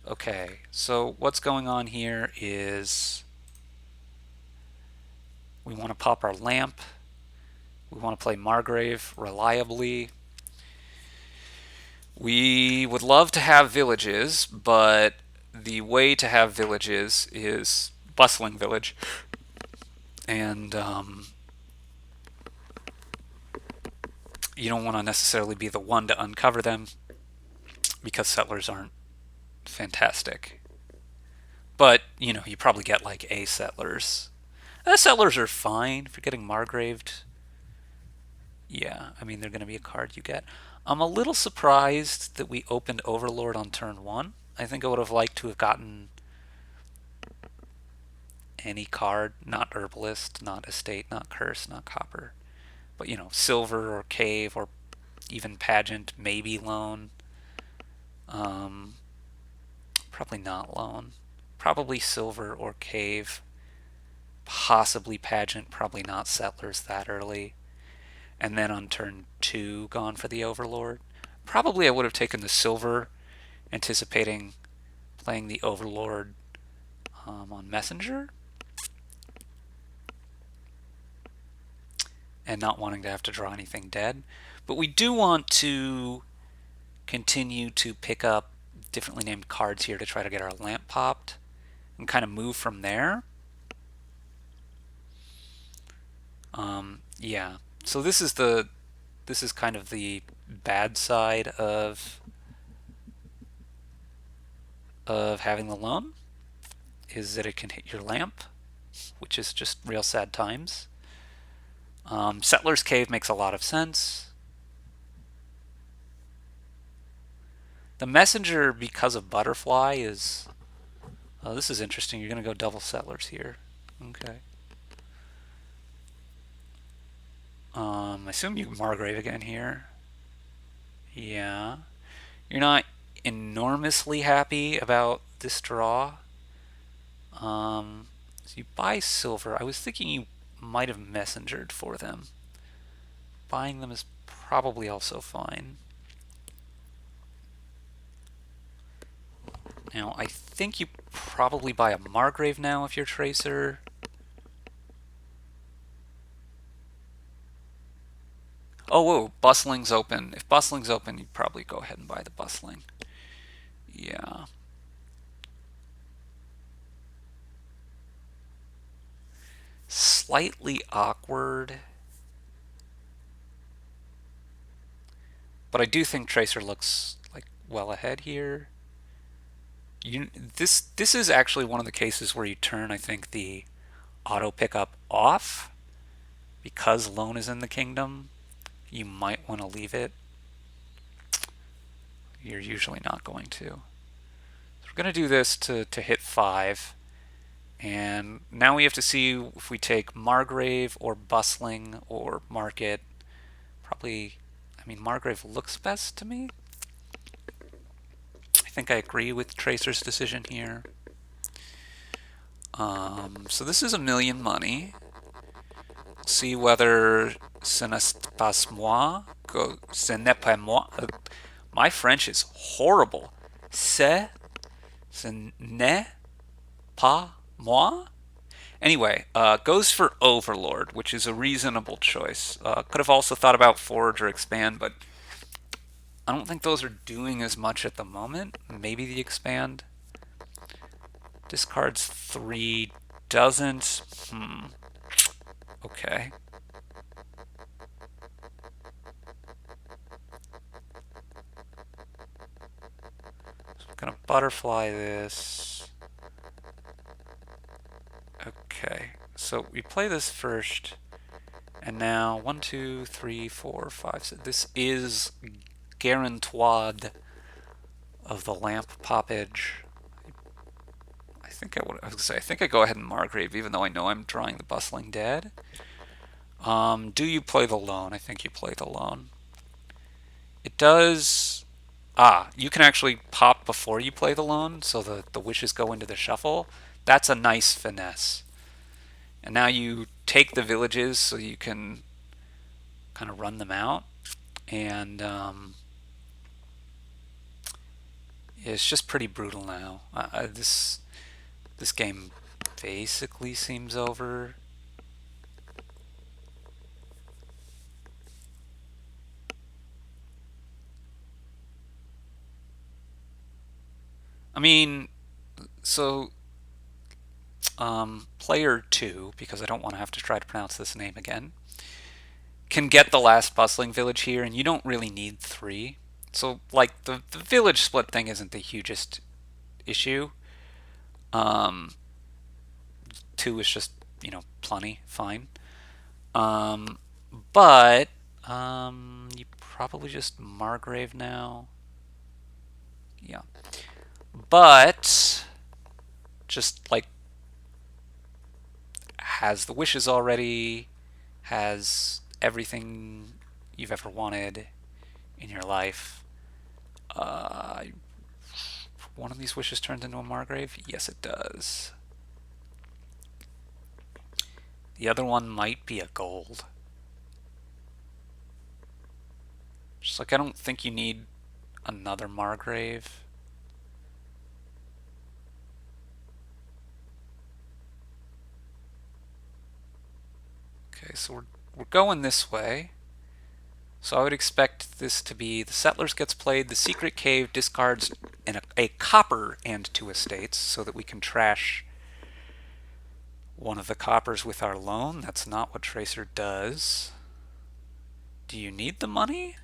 Okay. So what's going on here is we want to pop our lamp. We want to play Margrave reliably. We would love to have villages, but the way to have villages is bustling village. And you don't want to necessarily be the one to uncover them because settlers aren't fantastic. But, you probably get like A settlers. Settlers are fine if you're getting Margraved. Yeah, I mean, they're going to be a card you get. I'm a little surprised that we opened Overlord on turn one. I think I would have liked to have gotten any card, not Herbalist, not Estate, not Curse, not Copper. But, Silver or Cave or even Pageant, maybe Loan. Probably not Loan. Probably Silver or Cave. Possibly Pageant, probably not Settlers that early. And then on turn two, gone for the Overlord. Probably I would have taken the Silver, anticipating playing the Overlord on Messenger. And not wanting to have to draw anything dead. But we do want to continue to pick up differently named cards here to try to get our lamp popped and kind of move from there. Yeah. So this is kind of the bad side of having the loan, is that it can hit your lamp, which is just real sad times. Settler's Cave makes a lot of sense. The Messenger, because of Butterfly, is... Oh, this is interesting. You're going to go double Settlers here. Okay. I assume you Margrave again here. Yeah. You're not enormously happy about this draw. So you buy silver. I was thinking you might have messengered for them. Buying them is probably also fine. Now, I think you probably buy a Margrave now if you're Tracer. Oh, whoa, Bustling's open. If Bustling's open, you'd probably go ahead and buy the Bustling. Yeah. Slightly awkward. But I do think Tracer looks like well ahead here. This is actually one of the cases where you turn, I think, the auto pickup off because loan is in the kingdom. You might want to leave it. You're usually not going to. So we're going to do this to hit 5. And now we have to see if we take Margrave or Bustling or Market. Probably, I mean, Margrave looks best to me. I think I agree with Tracer's decision here. So this is 1,000,000 money. See whether ce n'est pas moi, ce n'est pas moi. My French is horrible. Ce n'est pas moi. Anyway, goes for Overlord, which is a reasonable choice. Could have also thought about Forge or Expand, but I don't think those are doing as much at the moment. Maybe the Expand. Discards 3, doesn't. Okay. So I'm gonna butterfly this. Okay, so we play this first, and now 1, 2, 3, 4, 5, 6. This is Garantoid of the lamp poppage. I think I go ahead and Margrave, even though I know I'm drawing the Bustling Dead. Do you play the loan? I think you play the loan. It does. You can actually pop before you play the loan, so the wishes go into the shuffle. That's a nice finesse. And now you take the villages so you can kind of run them out. And it's just pretty brutal now. This game basically seems over. I mean, so player 2, because I don't want to have to try to pronounce this name again, can get the last bustling village here, and you don't really need 3. So, like, the village split thing isn't the hugest issue. 2 is just, plenty, fine. But you probably just Margrave now. Yeah. But just like has the wishes already, has everything you've ever wanted in your life. One of these wishes turns into a Margrave? Yes, it does. The other one might be a gold. Just like I don't think you need another Margrave. Okay, so we're going this way. So I would expect this to be the Settlers gets played, the Secret Cave discards a copper and 2 estates so that we can trash one of the coppers with our loan. That's not what Tracer does. Do you need the money?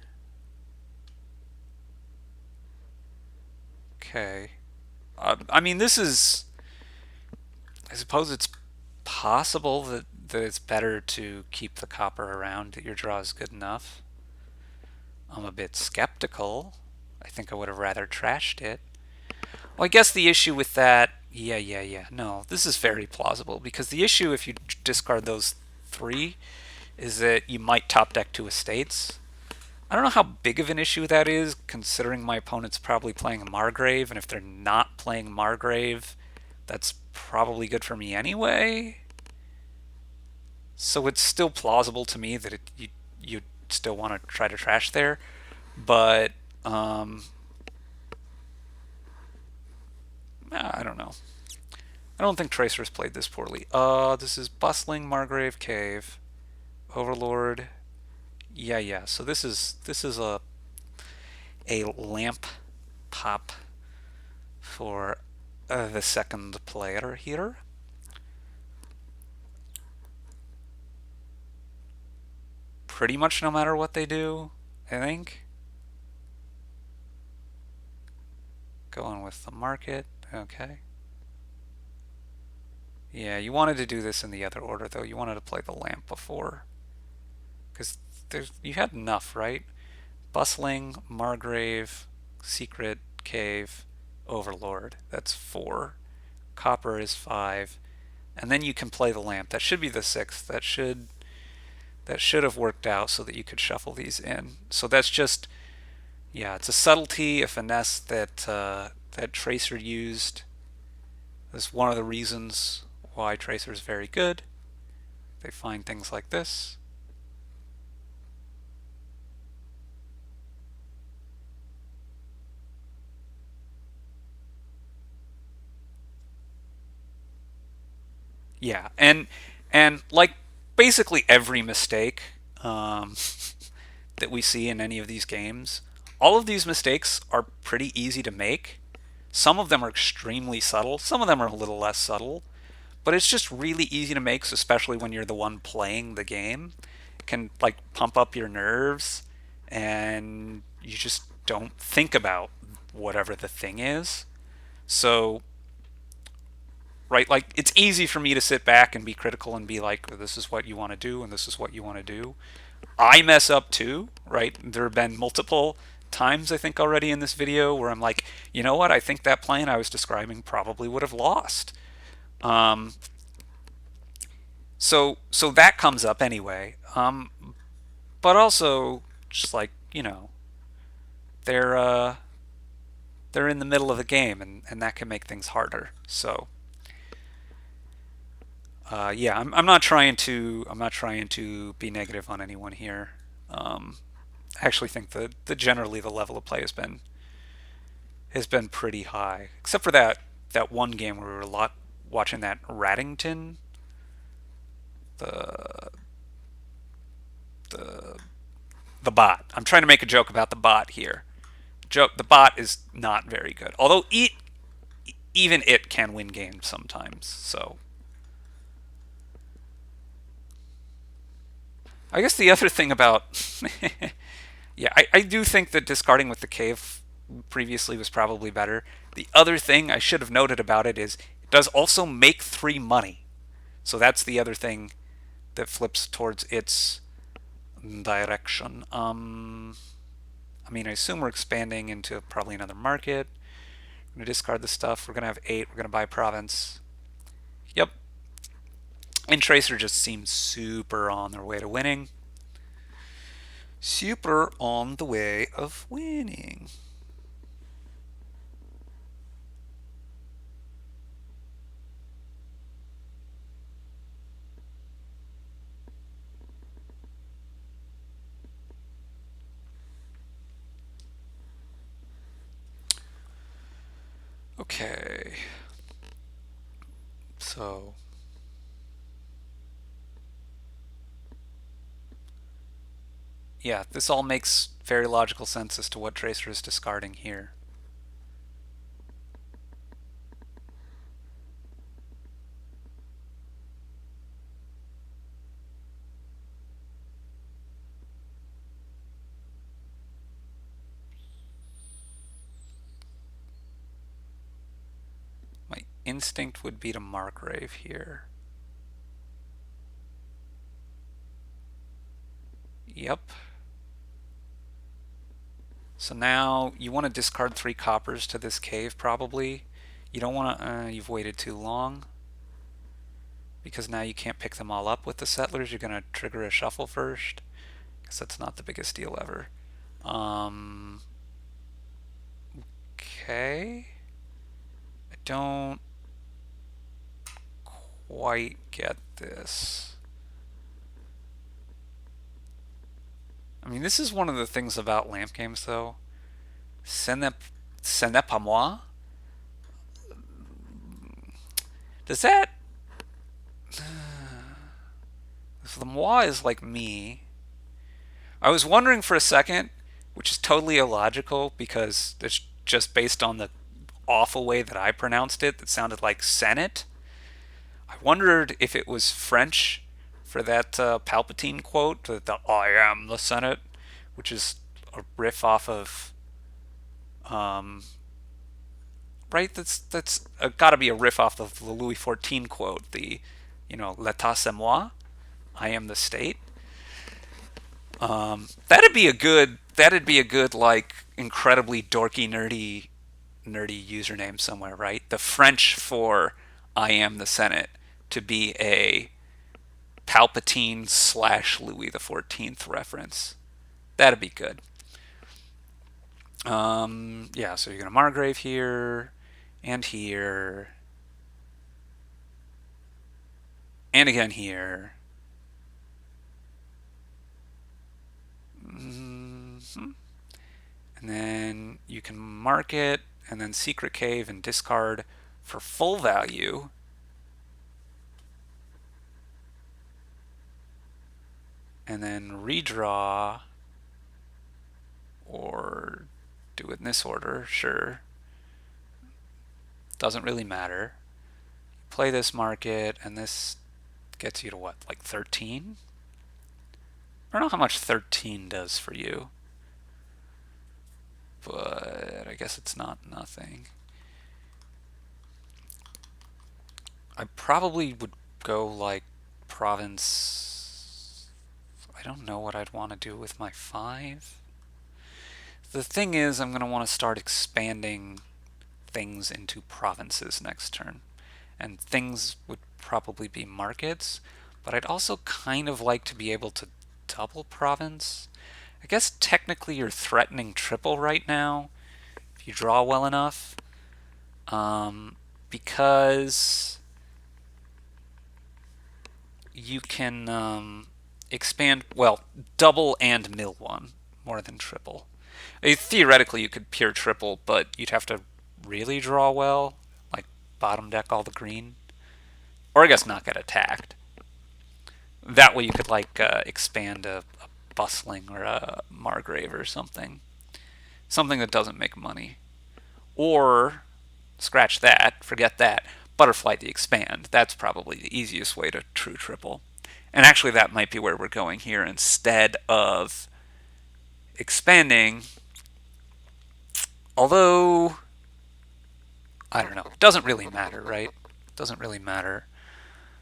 Okay. I mean, this is... I suppose it's possible that it's better to keep the copper around, that your draw is good enough. I'm a bit skeptical. I think I would have rather trashed it. Well, I guess the issue with that... Yeah. No, this is very plausible, because the issue if you discard those 3 is that you might top deck 2 estates. I don't know how big of an issue that is, considering my opponent's probably playing Margrave, and if they're not playing Margrave, that's probably good for me anyway. So it's still plausible to me that you still want to try to trash there, but I don't know. I don't think Tracer's played this poorly. This is Bustling Margrave Cave, Overlord. Yeah. So this is a lamp pop for the second player here. Pretty much no matter what they do, I think. Going with the market. Okay. Yeah, you wanted to do this in the other order though. You wanted to play the lamp before. Because you had enough, right? Bustling, Margrave, Secret, Cave, Overlord. That's 4. Copper is 5. And then you can play the lamp. That should be the 6th. That should have worked out so that you could shuffle these in. So that's just, yeah, it's a subtlety, a finesse that Tracer used. That's one of the reasons why Tracer is very good. They find things like this. Yeah, and like basically every mistake um, that we see in any of these games, all of these mistakes are pretty easy to make. Some of them are extremely subtle. Some of them are a little less subtle, but it's just really easy to make, especially when you're the one playing the game. It can like pump up your nerves, and you just don't think about whatever the thing is. So right? Like it's easy for me to sit back and be critical and be like, this is what you want to do and this is what you want to do. I mess up too, right? There have been multiple times I think already in this video where I'm like, you know what? I think that plan I was describing probably would have lost. Um, so that comes up anyway. But also just like they're uh, they're in the middle of the game and that can make things harder. So yeah, I'm not trying to be negative on anyone here. Um, I actually think the generally the level of play has been pretty high, except for that one game where we were watching that Raddington, the the the bot. I'm trying to make a joke about the bot here. The bot is not very good, although even it can win games sometimes. So I guess the other thing about yeah, I do think that discarding with the cave previously was probably better. The other thing I should have noted about it is it does also make 3 money. So that's the other thing that flips towards its direction. I mean, I assume we're expanding into probably another market. We're going to discard the stuff. We're going to have 8. We're going to buy province. Yep. And Tracer just seems super on their way to winning. Super on the way of winning. Okay. So yeah, this all makes very logical sense as to what Tracer is discarding here. My instinct would be to Margrave here. Yep. So now you want to discard 3 coppers to this cave probably. You don't want to, you've waited too long. Because now you can't pick them all up with the settlers. You're going to trigger a shuffle first. Guess that's not the biggest deal ever. Okay. I don't quite get this. I mean, this is one of the things about lamp games, though. Ce n'est pas moi. Does that? If the moi is like me, I was wondering for a second, which is totally illogical because it's just based on the awful way that I pronounced it. That sounded like Senate. I wondered if it was French for that Palpatine quote, the "I am the Senate," which is a riff off of um, right? That's got to be a riff off of the Louis XIV quote, the, "L'état c'est moi," I am the state. That'd be a good like incredibly dorky nerdy username somewhere, right? The French for "I am the Senate" to be a Palpatine slash Louis the XIV reference. That'd be good. Yeah, so you're gonna Margrave here, and here, and again here. Mm-hmm. And then you can mark it, and then Secret Cave and discard for full value. And then redraw, or do it in this order, sure. Doesn't really matter. Play this market, and this gets you to what, like 13? I don't know how much 13 does for you, but I guess it's not nothing. I probably would go like province. I don't know what I'd want to do with my 5. The thing is, I'm going to want to start expanding things into provinces next turn. And things would probably be markets, but I'd also kind of like to be able to double province. I guess technically you're threatening triple right now if you draw well enough, because you can expand, well, double and mill one more than triple. Theoretically, you could pure triple, but you'd have to really draw well, like bottom deck all the green, or I guess not get attacked. That way, you could like expand a bustling or a Margrave or something that doesn't make money, or scratch that, forget that. Butterfly the expand. That's probably the easiest way to true triple. And actually, that might be where we're going here instead of expanding. Although, I don't know. It doesn't really matter, right? It doesn't really matter.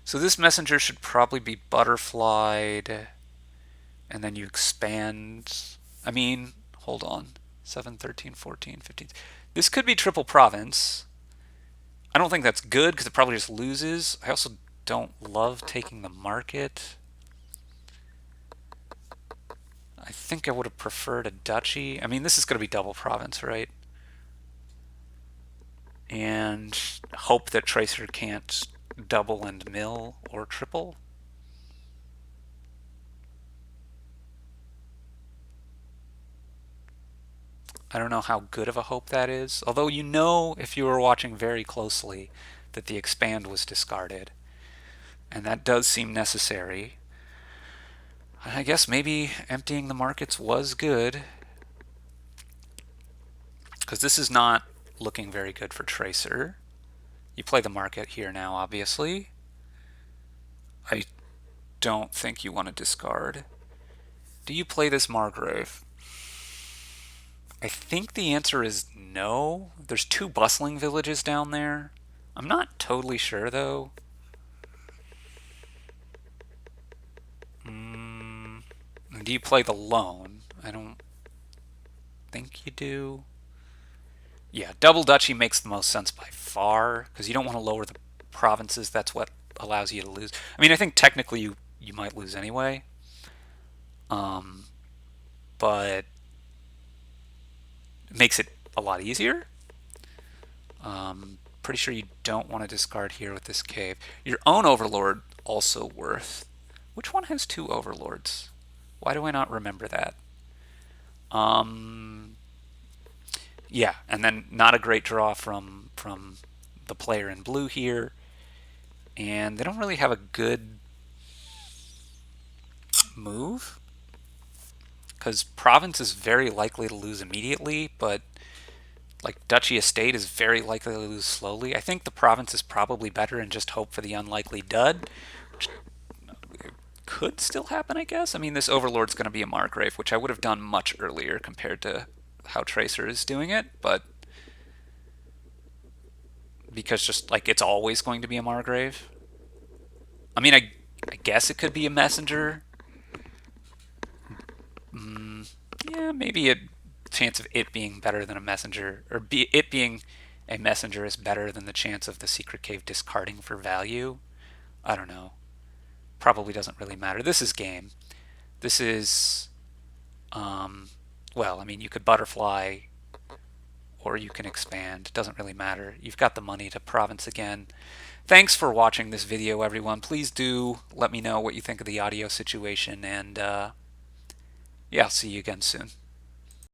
So this messenger should probably be butterflied, and then you expand. I mean, hold on. 7, 13, 14, 15. This could be triple province. I don't think that's good because it probably just loses. I also don't love taking the market. I think I would have preferred a duchy. I mean, this is going to be double province, right? And hope that Tracer can't double and mill or triple. I don't know how good of a hope that is. Although you know, if you were watching very closely, that the expand was discarded. And that does seem necessary. I guess maybe emptying the markets was good, because this is not looking very good for Tracer. You play the market here now, obviously. I don't think you want to discard. Do you play this Margrave? I think the answer is no. There's 2 bustling villages down there. I'm not totally sure, though. Do you play the loan? I don't think you do. Yeah, double duchy makes the most sense by far, because you don't want to lower the provinces. That's what allows you to lose. I mean, I think technically you might lose anyway. But it makes it a lot easier. Pretty sure you don't want to discard here with this cave. Your own overlord also worth. Which one has 2 overlords? Why do I not remember that? Yeah, and then not a great draw from the player in blue here. And they don't really have a good move, because province is very likely to lose immediately, but like duchy estate is very likely to lose slowly. I think the province is probably better and just hope for the unlikely dud, which could still happen, I guess. I mean, this overlord's going to be a Margrave, which I would have done much earlier compared to how Tracer is doing it, but because just like it's always going to be a Margrave. I mean, I guess it could be a messenger. Yeah, maybe a chance of it being better than a messenger, or it being a messenger is better than the chance of the secret cave discarding for value. I don't know. Probably doesn't really matter. This is game. This is, um, well, I mean, you could butterfly or you can expand. It doesn't really matter. You've got the money to province again. Thanks for watching this video, everyone. Please do let me know what you think of the audio situation, and yeah, I'll see you again soon.